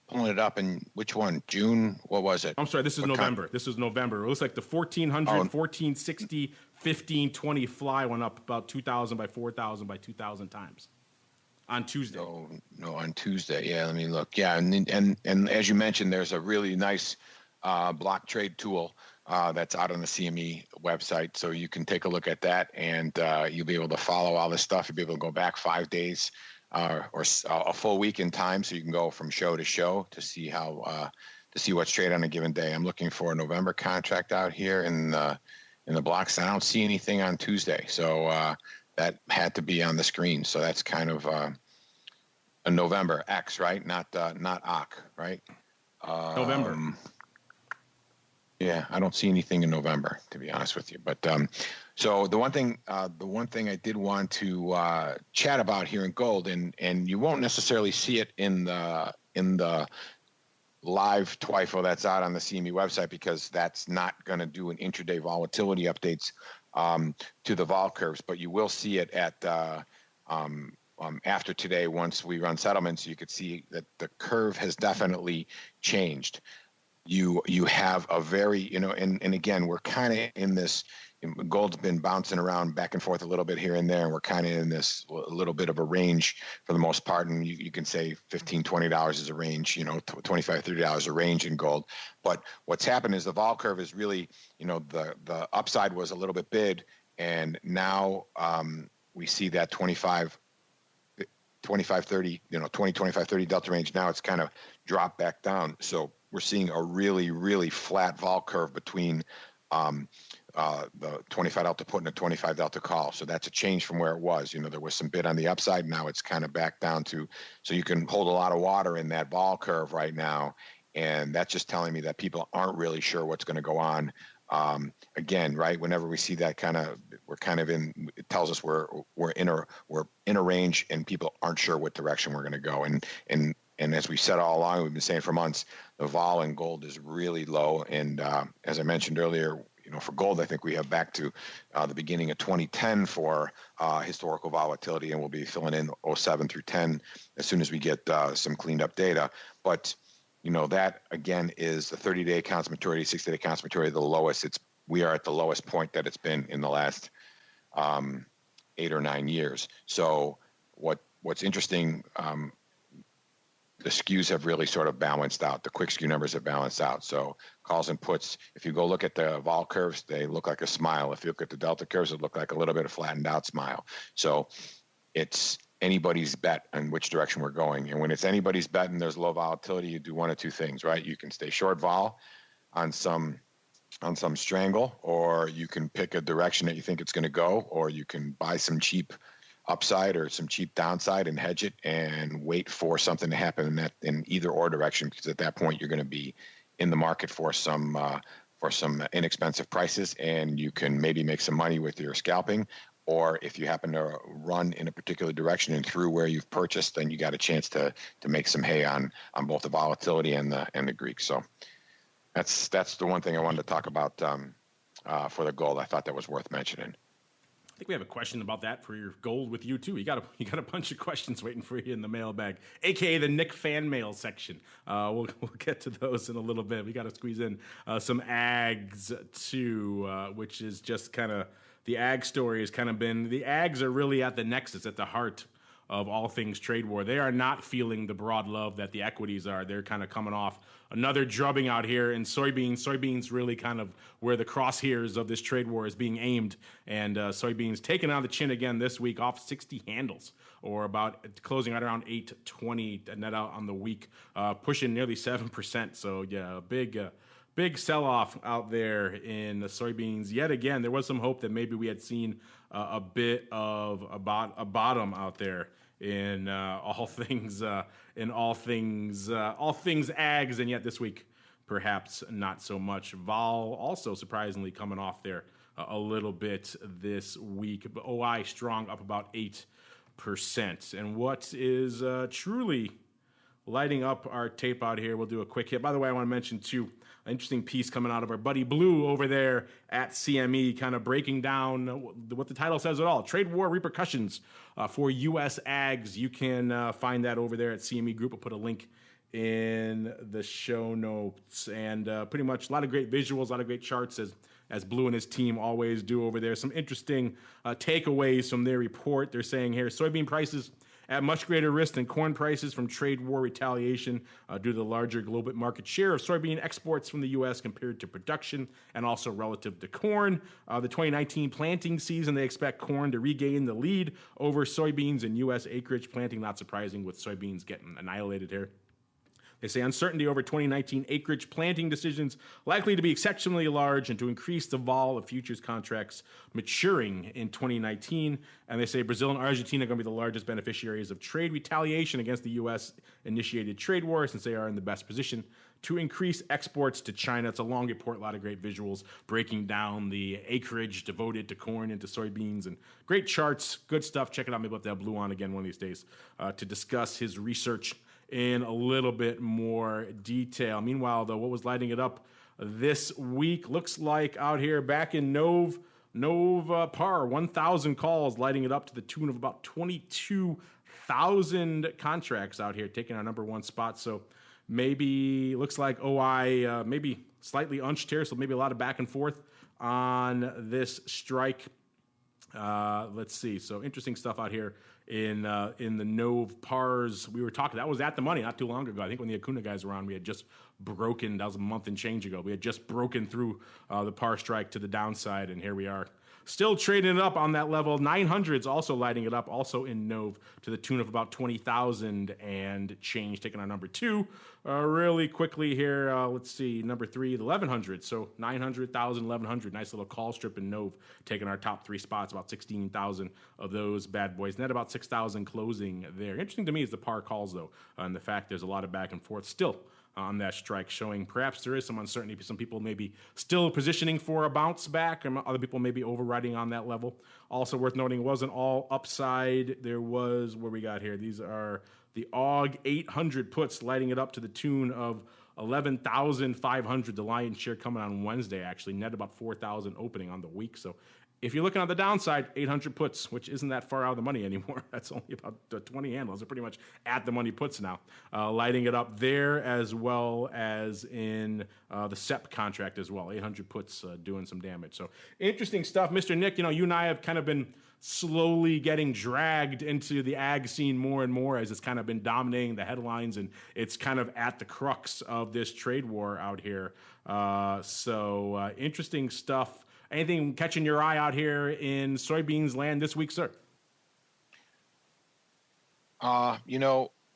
pulling it up, and which one? June? What was it? I'm sorry. This is November. This is November. It looks like the 1,400, 1460, 1520 fly went up about 2,000 by 4,000 by 2,000 times on Tuesday. No, on Tuesday. Yeah, let me look. Yeah, and as you mentioned, there's a really nice block trade tool that's out on the CME website, so you can take a look at that, and you'll be able to follow all this stuff. You'll be able to go back 5 days or a full week in time, so you can go from show to show to see how to see what's traded on a given day. I'm looking for a November contract out here in the blocks. I don't see anything on Tuesday, so that had to be on the screen. So that's kind of a November X, right? Not OC, right? November. Yeah, I don't see anything in November, to be honest with you. But so the one thing I did want to chat about here in gold, and you won't necessarily see it in the live TWIFO that's out on the CME website, because that's not going to do an intraday volatility updates to the vol curves, but you will see it at after today. Once we run settlements, you could see that the curve has definitely changed. You have a very, and again, we're kind of in this, gold's been bouncing around back and forth a little bit here and there, and we're kind of in this little bit of a range for the most part. And you can say $15, $20 is a range, $25, $30 a range in gold. But what's happened is the vol curve is really, the upside was a little bit big, and now we see that 25, 30, 20, 25, 30 delta range. Now it's kind of dropped back down. So we're seeing a really, really flat vol curve between the 25 delta put and the 25 delta call. So that's a change from where it was. There was some bid on the upside. Now it's kind of back down to, so you can hold a lot of water in that vol curve right now. And that's just telling me that people aren't really sure what's going to go on. Again, right, whenever we see that we're kind of in, it tells us we're in a range, and people aren't sure what direction we're going to go. And as we said all along, we've been saying for months, the vol in gold is really low. And as I mentioned earlier, for gold, I think we have back to the beginning of 2010 for historical volatility, and we'll be filling in 07 through 10 as soon as we get some cleaned up data. But that again is the 30-day accounts maturity, 60-day accounts maturity, the lowest. We are at the lowest point that it's been in the last 8 or 9 years. So what's interesting, skews have really sort of balanced out. The QuikSkew numbers have balanced out. So calls and puts, if you go look at the vol curves, they look like a smile. If you look at the delta curves, it look like a little bit of flattened out smile. So it's anybody's bet on which direction we're going. And when it's anybody's bet and there's low volatility, you do one of two things, right? You can stay short vol on some strangle, or you can pick a direction that you think it's going to go, or you can buy some cheap upside or some cheap downside and hedge it and wait for something to happen in either or direction, because at that point you're going to be in the market for some inexpensive prices, and you can maybe make some money with your scalping. Or if you happen to run in a particular direction and through where you've purchased, then you got a chance to make some hay on both the volatility and the Greek. So that's the one thing I wanted to talk about for the gold. I thought that was worth mentioning. I think we have a question about that for your gold with you too. You got a bunch of questions waiting for you in the mailbag, aka the Nick fan mail section. We'll get to those in a little bit. We got to squeeze in some ags too, which is just kind of the ag story has kind of been, the ags are really at the nexus, at the heart of all things trade war. They are not feeling the broad love that the equities are. They're kind of coming off another drubbing out here in soybeans. Soybeans really kind of where the crosshairs of this trade war is being aimed. And soybeans taking on the chin again this week off 60 handles, or about closing right around 820 net out on the week, pushing nearly 7%. So yeah, big sell-off out there in the soybeans. Yet again, there was some hope that maybe we had seen a bit of a bottom out there in all things ags, and yet this week perhaps not so much. Vol also surprisingly coming off there a little bit this week, but OI strong, up about 8%. And what is truly lighting up our tape out here, we'll do a quick hit. By the way, I want to mention too, an interesting piece coming out of our buddy Blue over there at CME, kind of breaking down what the title says at all. Trade war repercussions for U.S. ags. You can find that over there at CME Group. I'll put a link in the show notes. And pretty much a lot of great visuals, a lot of great charts as Blue and his team always do over there. Some interesting takeaways from their report. They're saying here, soybean prices at much greater risk than corn prices from trade war retaliation due to the larger global market share of soybean exports from the U.S. compared to production, and also relative to corn. The 2019 planting season, they expect corn to regain the lead over soybeans in U.S. acreage planting. Not surprising with soybeans getting annihilated here. They say uncertainty over 2019 acreage planting decisions likely to be exceptionally large and to increase the vol of futures contracts maturing in 2019. And they say Brazil and Argentina are going to be the largest beneficiaries of trade retaliation against the U.S.-initiated trade war, since they are in the best position to increase exports to China. It's a long report, a lot of great visuals breaking down the acreage devoted to corn and to soybeans, and great charts, good stuff. Check it out. Maybe we'll have to have Blue on again one of these days to discuss his research in a little bit more detail. Meanwhile, though, what was lighting it up this week looks like out here back in Nov par, 1,000 calls, lighting it up to the tune of about 22,000 contracts out here, taking our number one spot. So maybe looks like OI maybe slightly unched here, so maybe a lot of back and forth on this strike. Let's see. So interesting stuff out here in the Nov pars. We were talking, that was at the money not too long ago. I think when the Acuna guys were on, we had just broken, that was a month and change ago. We had just broken through the par strike to the downside, and here we are. Still trading it up on that level. 900s also lighting it up, also in Nov, to the tune of about 20,000 and change, taking our number two. Really quickly here, let's see, number three, the 1100. So 900,000, 1100. Nice little call strip in Nov, taking our top three spots, about 16,000 of those bad boys. Net about 6,000 closing there. Interesting to me is the par calls, though, and the fact there's a lot of back and forth still on that strike, showing perhaps there is some uncertainty. Some people may be still positioning for a bounce back, and other people may be overriding on that level. Also worth noting, it wasn't all upside. There was, where we got here, these are the AUG 800 puts, lighting it up to the tune of 11,500. The lion's share coming on Wednesday, actually, net about 4,000 opening on the week. So if you're looking on the downside, 800 puts, which isn't that far out of the money anymore. That's only about 20 handles. They're pretty much at the money puts now. Lighting it up there, as well as in the SEP contract as well. 800 puts doing some damage. So interesting stuff. Mr. Nick, you and I have kind of been slowly getting dragged into the ag scene more and more as it's kind of been dominating the headlines, and it's kind of at the crux of this trade war out here. So interesting stuff. Anything catching your eye out here in soybeans land this week, sir?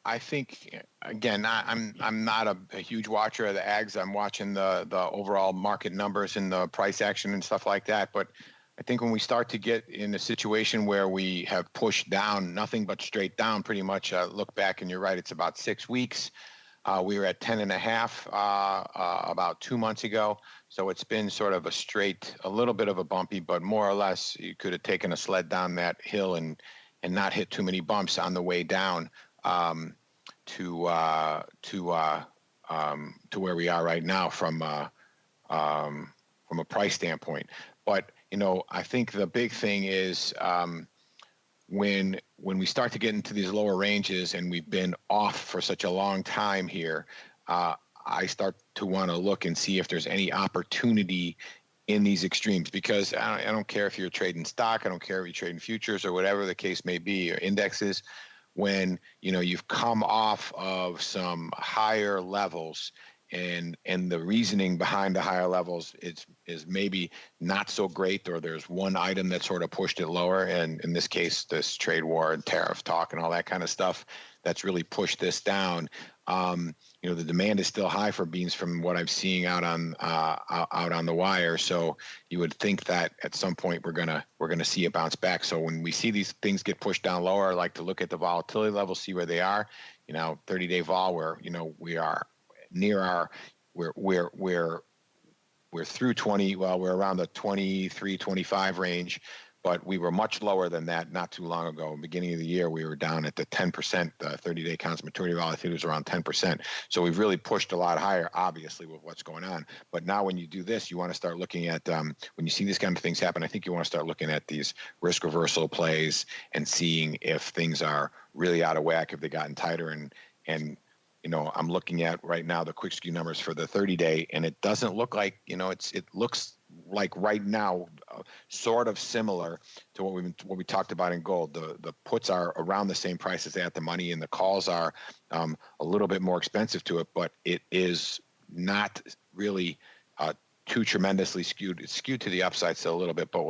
I think again, I'm not a huge watcher of the ags. I'm watching the overall market numbers and the price action and stuff like that. But I think when we start to get in a situation where we have pushed down, nothing but straight down, pretty much. Look back, and you're right. It's about 6 weeks. We were at 10.5 about 2 months ago. So it's been sort of a little bit of a bumpy, but more or less you could have taken a sled down that hill and not hit too many bumps on the way down to where we are right now from a price standpoint. But I think the big thing is when we start to get into these lower ranges, and we've been off for such a long time here, I start to want to look and see if there's any opportunity in these extremes, because I don't care if you're trading stock, I don't care if you're trading futures or whatever the case may be, or indexes. When you've come off of some higher levels, and the reasoning behind the higher levels is maybe not so great, or there's one item that sort of pushed it lower, and in this case, this trade war and tariff talk and all that kind of stuff that's really pushed this down. The demand is still high for beans from what I'm seeing out on the wire. So you would think that at some point we're gonna see a bounce back. So when we see these things get pushed down lower, I like to look at the volatility levels, see where they are. 30-day vol, where we are near we're through 20. Well, we're around the 23, 25 range. But we were much lower than that not too long ago. Beginning of the year, we were down at the 10%. 30-day constant maturity volatility was around 10%. So we've really pushed a lot higher, obviously, with what's going on. But now when you do this, you want to start looking at, when you see these kind of things happen, I think you want to start looking at these risk reversal plays and seeing if things are really out of whack, if they've gotten tighter. And I'm looking at right now the QuikSkew numbers for the 30-day, and it doesn't look like, it looks like right now, sort of similar to what we talked about in gold. The puts are around the same price as they at the money, and the calls are a little bit more expensive to it, but it is not really too tremendously skewed. It's skewed to the upside still a little bit, but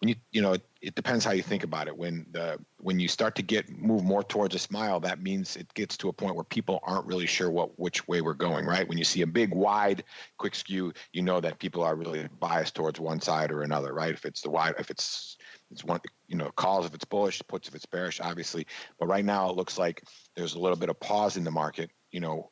it depends how you think about it. When you start to move more towards a smile, that means it gets to a point where people aren't really sure which way we're going, right? When you see a big wide QuikSkew, you know that people are really biased towards one side or another, right? If it's the wide, if it's one, calls if it's bullish, puts if it's bearish, obviously. But right now it looks like there's a little bit of pause in the market.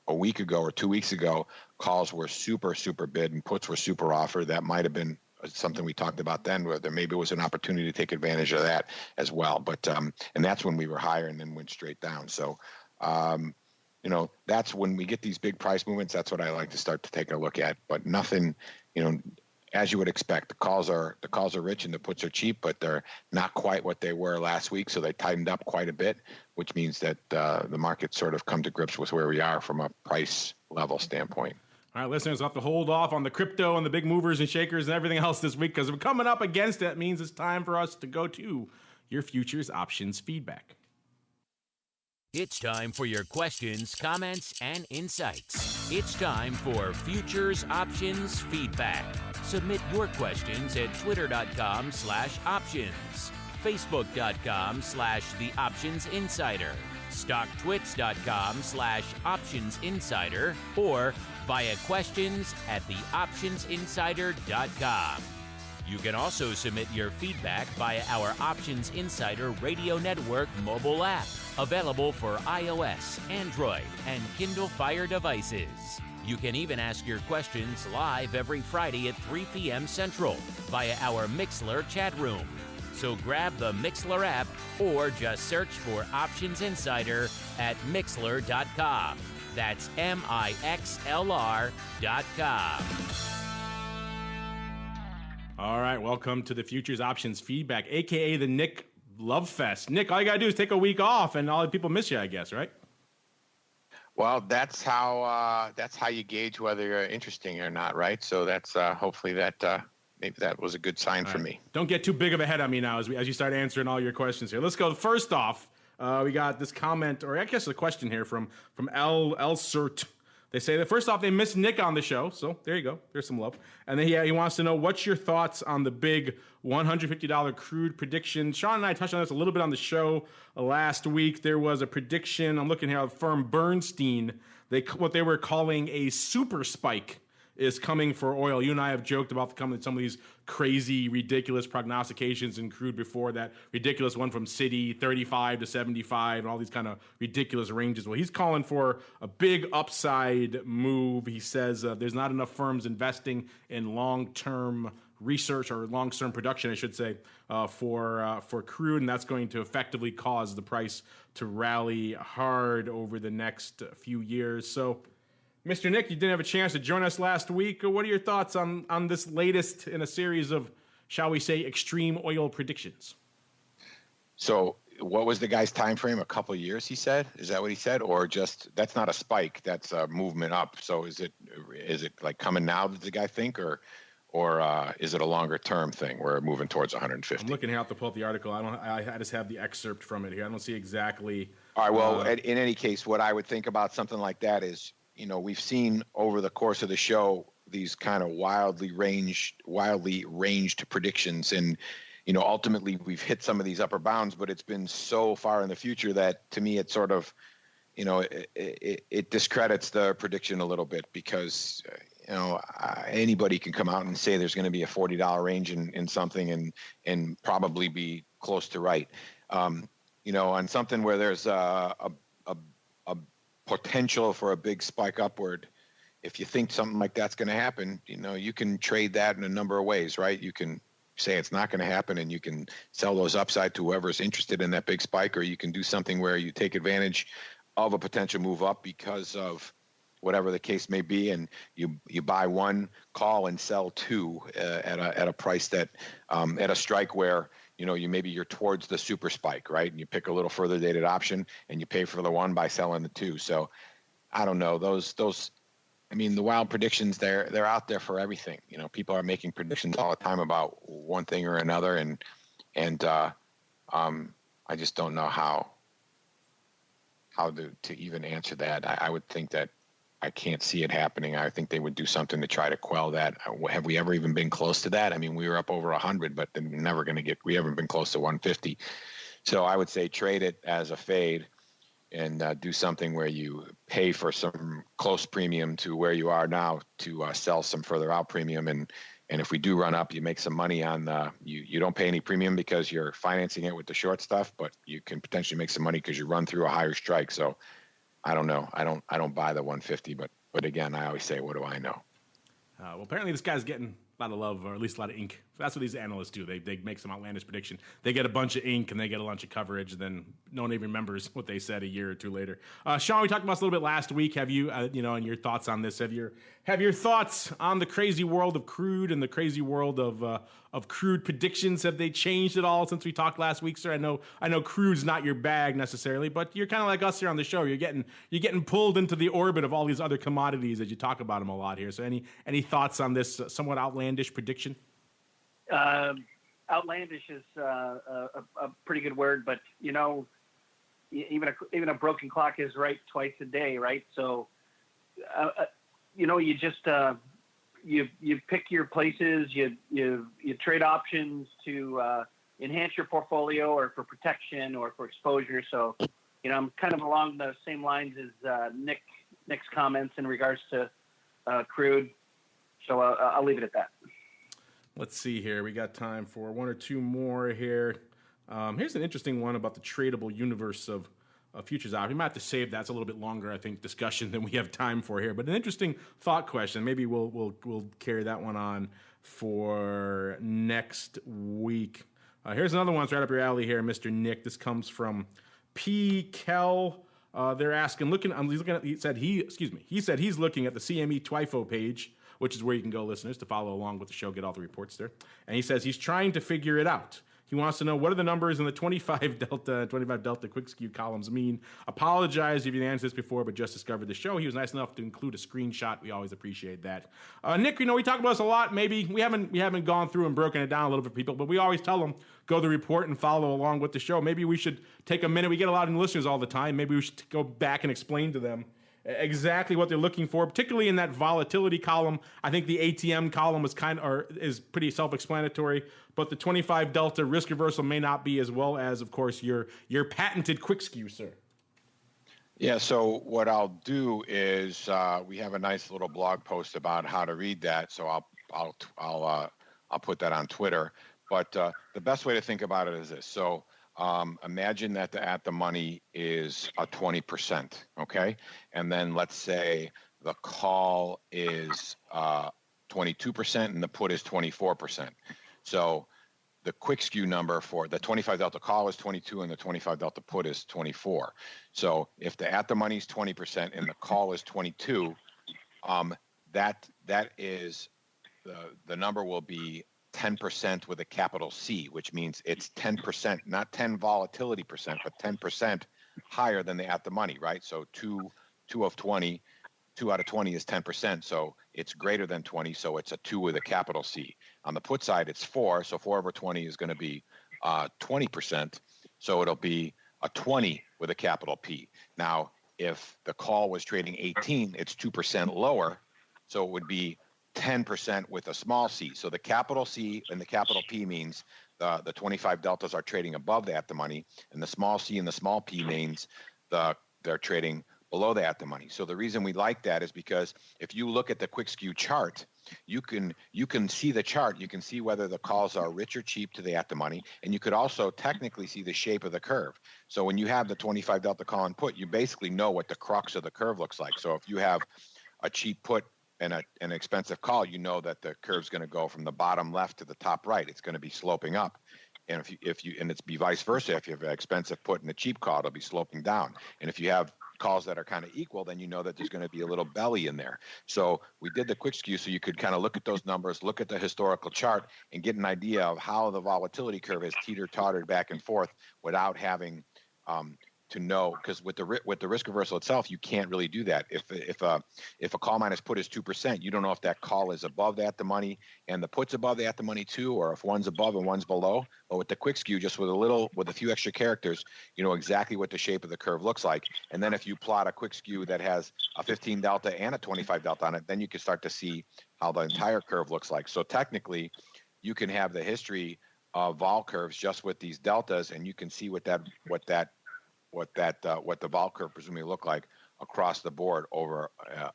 A week ago or 2 weeks ago, calls were super, super bid and puts were super offer. That might have been something we talked about then, where there maybe was an opportunity to take advantage of that as well. But and that's when we were higher and then went straight down. So, that's when we get these big price movements. That's what I like to start to take a look at. But nothing, as you would expect, the calls are rich and the puts are cheap, but they're not quite what they were last week. So they tightened up quite a bit, which means that the market sort of come to grips with where we are from a price level standpoint. All right, listeners, we'll have to hold off on the crypto and the big movers and shakers and everything else this week, because we're coming up against it. Means it's time for us to go to your futures options feedback. It's time for your questions, comments, and insights. It's time for Futures Options Feedback. Submit your questions at twitter.com/options, facebook.com/theoptionsinsider, stocktwits.com/optionsinsider, or via questions@theoptionsinsider.com. You can also submit your feedback via our Options Insider Radio Network mobile app, available for iOS, Android, and Kindle Fire devices. You can even ask your questions live every Friday at 3 p.m. Central via our Mixlr chat room. So grab the Mixlr app or just search for Options Insider at Mixlr.com. That's MIXLR.com. All right, welcome to the Futures Options Feedback, a.k.a. the Nick Love Fest. Nick, all you got to do is take a week off, and all the people miss you, I guess, right? Well, that's how you gauge whether you're interesting or not, right? So that's hopefully that maybe that was a good sign for me. Don't get too big of a head on me now as you start answering all your questions here. Let's go. First off, we got this comment, or I guess a question here from L Sert. They say that first off, they missed Nick on the show, so there you go. There's some love. And then he wants to know, what's your thoughts on the big $150 crude prediction? Sean and I touched on this a little bit on the show last week. There was a prediction. I'm looking here at firm Bernstein. What they were calling a super spike is coming for oil. You and I have joked about some of these crazy, ridiculous prognostications in crude before, that ridiculous one from Citi, 35 to 75, and all these kind of ridiculous ranges. Well, he's calling for a big upside move. He says there's not enough firms investing in long-term research, or long-term production, I should say, for crude, and that's going to effectively cause the price to rally hard over the next few years. So, Mr. Nick, you didn't have a chance to join us last week. What are your thoughts on this latest in a series of, shall we say, extreme oil predictions? So what was the guy's time frame? A couple of years, he said? Is that what he said? Or just, that's not a spike, that's a movement up. So is it like coming now, does the guy think, or is it a longer term thing? We're moving towards 150. I'm looking here to pull up the article. I just have the excerpt from it here. I don't see exactly. All right. Well, in any case, what I would think about something like that is, we've seen over the course of the show these kind of wildly ranged predictions, and ultimately we've hit some of these upper bounds, but it's been so far in the future that, to me, it sort of, it discredits the prediction a little bit, because anybody can come out and say there's going to be a $40 range in something and probably be close to right. On something where there's a potential for a big spike upward, if you think something like that's going to happen, you can trade that in a number of ways, right? You can say it's not going to happen, and you can sell those upside to whoever's interested in that big spike, or you can do something where you take advantage of a potential move up because of whatever the case may be, and you buy one call and sell two at a price that at a strike where you're towards the super spike, right? And you pick a little further dated option and you pay for the one by selling the two. So I don't know, those the wild predictions, they're out there for everything. People are making predictions all the time about one thing or another, and I just don't know how to even answer that. I would think that I can't see it happening. I think they would do something to try to quell that. Have we ever even been close to that? We were up over 100, but we haven't been close to 150. So I would say trade it as a fade and do something where you pay for some close premium to where you are now to sell some further out premium. And if we do run up, you make some money on you don't pay any premium because you're financing it with the short stuff, but you can potentially make some money because you run through a higher strike. So I don't know. I don't buy the 150, but again, I always say, what do I know? Well, apparently this guy's getting a lot of love, or at least a lot of ink. That's what these analysts do. They make some outlandish prediction. They get a bunch of ink and they get a bunch of coverage, and then no one even remembers what they said a year or two later. Sean, we talked about this a little bit last week. Have you, and your thoughts on this? Have your thoughts on the crazy world of crude and the crazy world of crude predictions, have they changed at all since we talked last week, sir? I know crude's not your bag necessarily, but you're kind of like us here on the show. You're getting pulled into the orbit of all these other commodities as you talk about them a lot here. So any thoughts on this somewhat outlandish prediction? Outlandish is a pretty good word, but even a broken clock is right twice a day, right? So you just you pick your places, you trade options to enhance your portfolio, or for protection, or for exposure. So I'm kind of along the same lines as Nick's comments in regards to crude. So I'll leave it at that. Let's see here. We got time for one or two more here. Here's an interesting one about the tradable universe of futures options. We might have to save that. It's a little bit longer, I think, discussion than we have time for here. But an interesting thought question. Maybe we'll carry that one on for next week. Here's another one that's right up your alley here, Mr. Nick. This comes from P Kell. They're asking, he said he's looking at the CME TWIFO page, which is where you can go, listeners, to follow along with the show, get all the reports there. And he says he's trying to figure it out. He wants to know, what are the numbers in the 25 Delta QuikSkew columns mean? Apologize if you answered this before, but just discovered the show. He was nice enough to include a screenshot. We always appreciate that. Nick, we talk about this a lot. Maybe we haven't gone through and broken it down a little bit for people, but we always tell them, go to the report and follow along with the show. Maybe we should take a minute. We get a lot of new listeners all the time. Maybe we should go back and explain to them exactly what they're looking for, particularly in that volatility column. I think the ATM column is pretty self-explanatory, but the 25 Delta risk reversal may not be, as well as, of course, your patented QuikSkew, sir. Yeah, so what I'll do is we have a nice little blog post about how to read that, so I'll put that on Twitter. But the best way to think about it is this. So imagine that the at the money is a 20%, okay? And then let's say the call is 22% and the put is 24%. So the QuikSkew number for the 25 Delta call is 22 and the 25 Delta put is 24. So if the at the money is 20% and the call is 22, that is the number will be 10% with a capital C, which means it's 10%, not 10 volatility percent, but 10% higher than the at the money, right? So 2 out of 20 is 10%, so it's greater than 20, so it's a 2 with a capital C. On the put side, it's 4, so 4 over 20 is going to be 20%, so it'll be a 20 with a capital P. Now, if the call was trading 18, it's 2% lower, so it would be 10% with a small c. So the capital C and the capital P means the 25 deltas are trading above the at the money, and the small c and the small p means they're trading below the at the money. So the reason we like that is because if you look at the QuikSkew chart, you can see the chart. You can see whether the calls are rich or cheap to the at the money, and you could also technically see the shape of the curve. So when you have the 25 delta call and put, you basically know what the crux of the curve looks like. So if you have a cheap put and an expensive call, you know that the curve's going to go from the bottom left to the top right. It's going to be sloping up. And if you and it's be vice versa. If you have an expensive put and a cheap call, it'll be sloping down. And if you have calls that are kind of equal, then you know that there's going to be a little belly in there. So we did the QuikSkew so you could kind of look at those numbers, look at the historical chart, and get an idea of how the volatility curve has teeter-tottered back and forth without having to know, because with the risk reversal itself, you can't really do that. If a call minus put is 2%, you don't know if that call is above the at the money and the put's above the at the money too, or if one's above and one's below. But with the QuikSkew, just with a few extra characters, you know exactly what the shape of the curve looks like. And then if you plot a QuikSkew that has a 15 delta and a 25 delta on it, then you can start to see how the entire curve looks like. So technically, you can have the history of vol curves just with these deltas, and you can see what the vol curve presumably look like across the board over a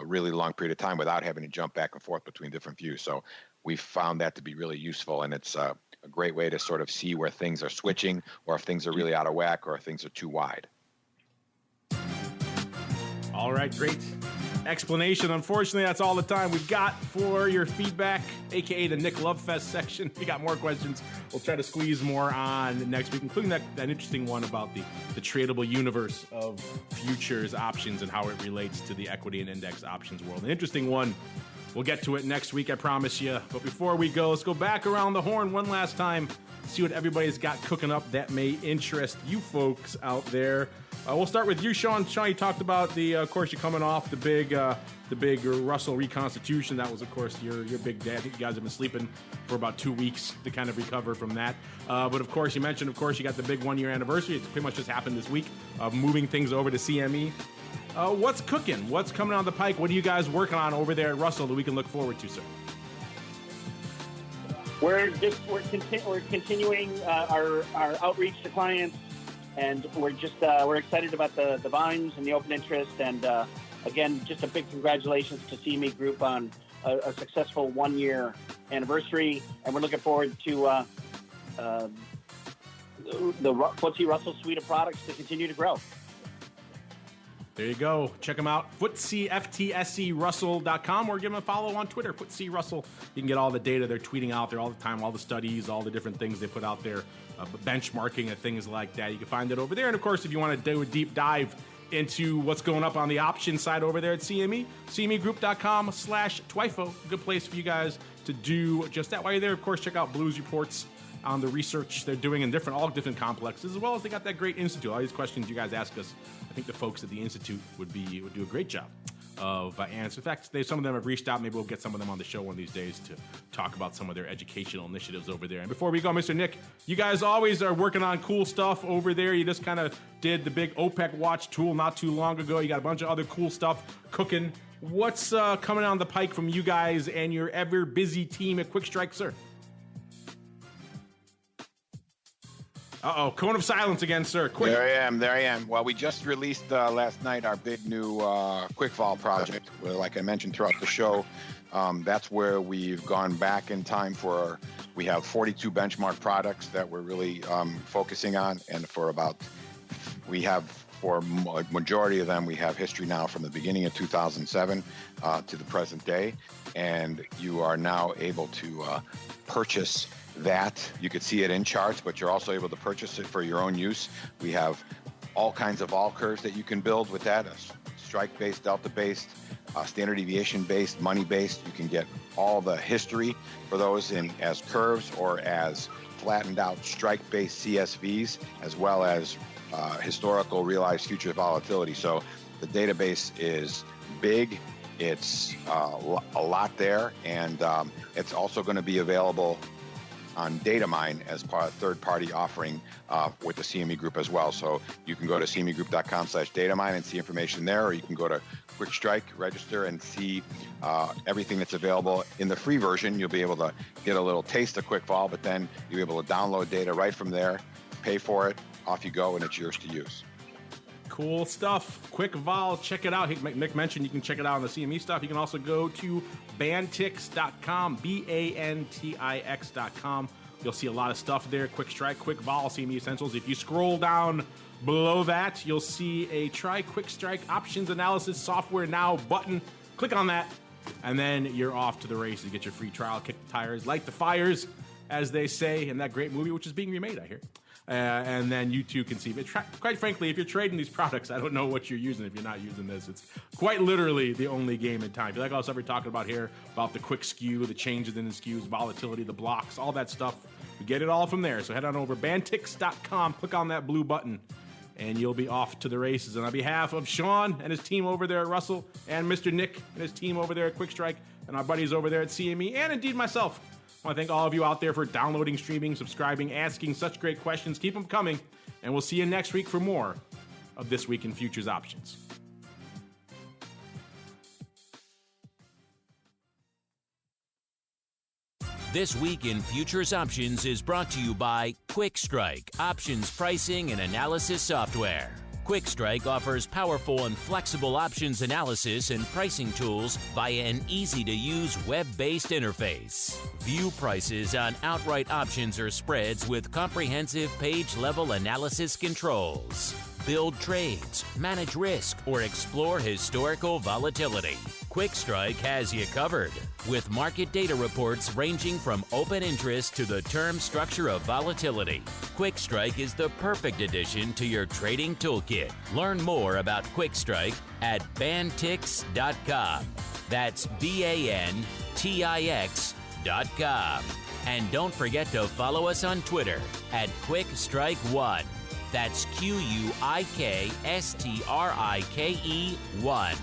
really long period of time without having to jump back and forth between different views. So we found that to be really useful, and it's a great way to sort of see where things are switching, or if things are really out of whack, or if things are too wide. All right, great explanation. Unfortunately, that's all the time we've got for your feedback, aka the Nick Lovefest section. If you got more questions, we'll try to squeeze more on next week, including that interesting one about the tradable universe of futures options and how it relates to the equity and index options world. An interesting one. We'll get to it next week, I promise you. But before we go, let's go back around the horn one last time, see what everybody's got cooking up that may interest you folks out there. We'll start with you, Sean. Sean, you talked about of course, you're coming off the big Russell reconstitution. That was, of course, your big day. I think you guys have been sleeping for about 2 weeks to kind of recover from that. But of course, you mentioned, of course, you got the big 1 year anniversary. It's pretty much just happened this week of moving things over to CME. What's cooking? What's coming down the pike? What are you guys working on over there at Russell that we can look forward to, sir? We're continuing our outreach to clients, and we're excited about the volumes and the open interest. And again, just a big congratulations to CME Group on a successful 1 year anniversary, and we're looking forward to the FTSE Russell suite of products to continue to grow. There you go. Check them out. FTSERussell.com, or give them a follow on Twitter, FTSE Russell. You can get all the data they're tweeting out there all the time, all the studies, all the different things they put out there, benchmarking and things like that. You can find it over there. And of course, if you want to do a deep dive into what's going up on the option side over there at CME, CMEgroup.com/TWIFO. Good place for you guys to do just that. While you're there, of course, check out Blues Reports on the research they're doing in all different complexes, as well as they got that great institute. All these questions you guys ask us, I think the folks at the institute would do a great job of answering. In fact, some of them have reached out. Maybe we'll get some of them on the show one of these days to talk about some of their educational initiatives over there. And before we go, Mr. Nick, you guys always are working on cool stuff over there. You just kind of did the big OPEC watch tool not too long ago. You got a bunch of other cool stuff cooking. What's coming down the pike from you guys and your ever busy team at QuikStrike, sir? Uh-oh, cone of silence again, sir. Quick. There I am. Well, we just released last night our big new QuikVol project. Where, like I mentioned throughout the show, that's where we've gone back in time we have 42 benchmark products that we're really focusing on. And for a majority of them, we have history now from the beginning of 2007 to the present day. And you are now able to purchase that. You could see it in charts, but you're also able to purchase it for your own use. We have all kinds of vol curves that you can build with that, strike-based, delta-based, standard deviation-based, money-based. You can get all the history for those as curves or as flattened out strike-based CSVs, as well as historical realized future volatility. So the database is big. It's a lot there, and it's also going to be available on DataMine as part of third-party offering with the CME Group as well. So you can go to cmegroup.com/DataMine and see information there, or you can go to QuikStrike, register, and see everything that's available. In the free version, you'll be able to get a little taste of QuikVol, but then you'll be able to download data right from there, pay for it, off you go, and it's yours to use. Cool stuff. QuikVol, check it out. Nick mentioned you can check it out on the CME stuff. You can also go to bantix.com, BANTIX.com. You'll see a lot of stuff there. QuikStrike, QuikVol, CME Essentials. If you scroll down below that, you'll see a Try QuikStrike Options Analysis Software Now button. Click on that, and then you're off to the races. Get your free trial, kick the tires, light the fires, as they say in that great movie, which is being remade, I hear. And then you too can see. But quite frankly, if you're trading these products, I don't know what you're using if you're not using this. It's quite literally the only game in time. If you like all the stuff we're talking about here, about the QuikSkew, the changes in the skews, volatility, the blocks, all that stuff, we get it all from there. So head on over bantix.com, click on that blue button, and you'll be off to the races. And on behalf of Sean and his team over there at Russell, and Mr. Nick and his team over there at QuikStrike, and our buddies over there at CME, and indeed myself, I want to thank all of you out there for downloading, streaming, subscribing, asking such great questions. Keep them coming, and we'll see you next week for more of This Week in Futures Options. This Week in Futures Options is brought to you by QuikStrike, options pricing and analysis software. QuikStrike offers powerful and flexible options analysis and pricing tools via an easy-to-use web-based interface. View prices on outright options or spreads with comprehensive page-level analysis controls. Build trades, manage risk, or explore historical volatility. QuikStrike has you covered, with market data reports ranging from open interest to the term structure of volatility. QuikStrike is the perfect addition to your trading toolkit. Learn more about QuikStrike at bantix.com. That's BANTIX.com. And don't forget to follow us on Twitter at QuikStrike1. That's QuikStrike1.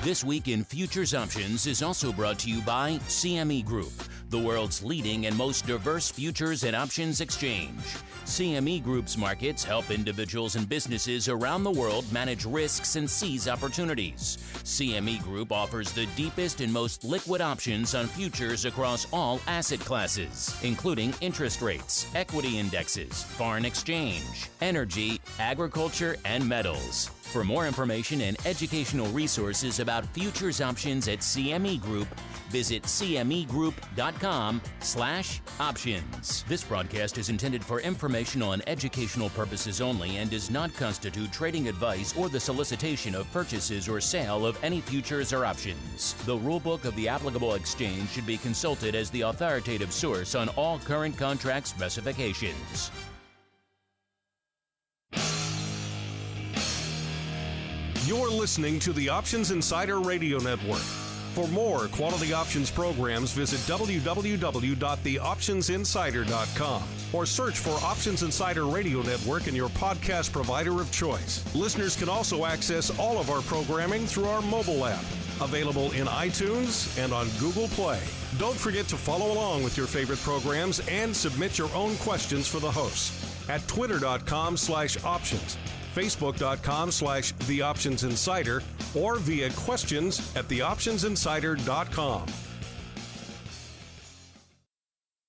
This Week in Futures Options is also brought to you by CME Group, the world's leading and most diverse futures and options exchange. CME Group's markets help individuals and businesses around the world manage risks and seize opportunities. CME Group offers the deepest and most liquid options on futures across all asset classes, including interest rates, equity indexes, foreign exchange, energy, agriculture, and metals. For more information and educational resources about futures options at CME Group, visit cmegroup.com/options. This broadcast is intended for informational and educational purposes only and does not constitute trading advice or the solicitation of purchases or sale of any futures or options. The rulebook of the applicable exchange should be consulted as the authoritative source on all current contract specifications. You're listening to the Options Insider Radio Network. For more quality options programs, visit www.theoptionsinsider.com or search for Options Insider Radio Network in your podcast provider of choice. Listeners can also access all of our programming through our mobile app, available in iTunes and on Google Play. Don't forget to follow along with your favorite programs and submit your own questions for the hosts at twitter.com/options, facebook.com/theoptionsinsider, or via questions@theoptionsinsider.com.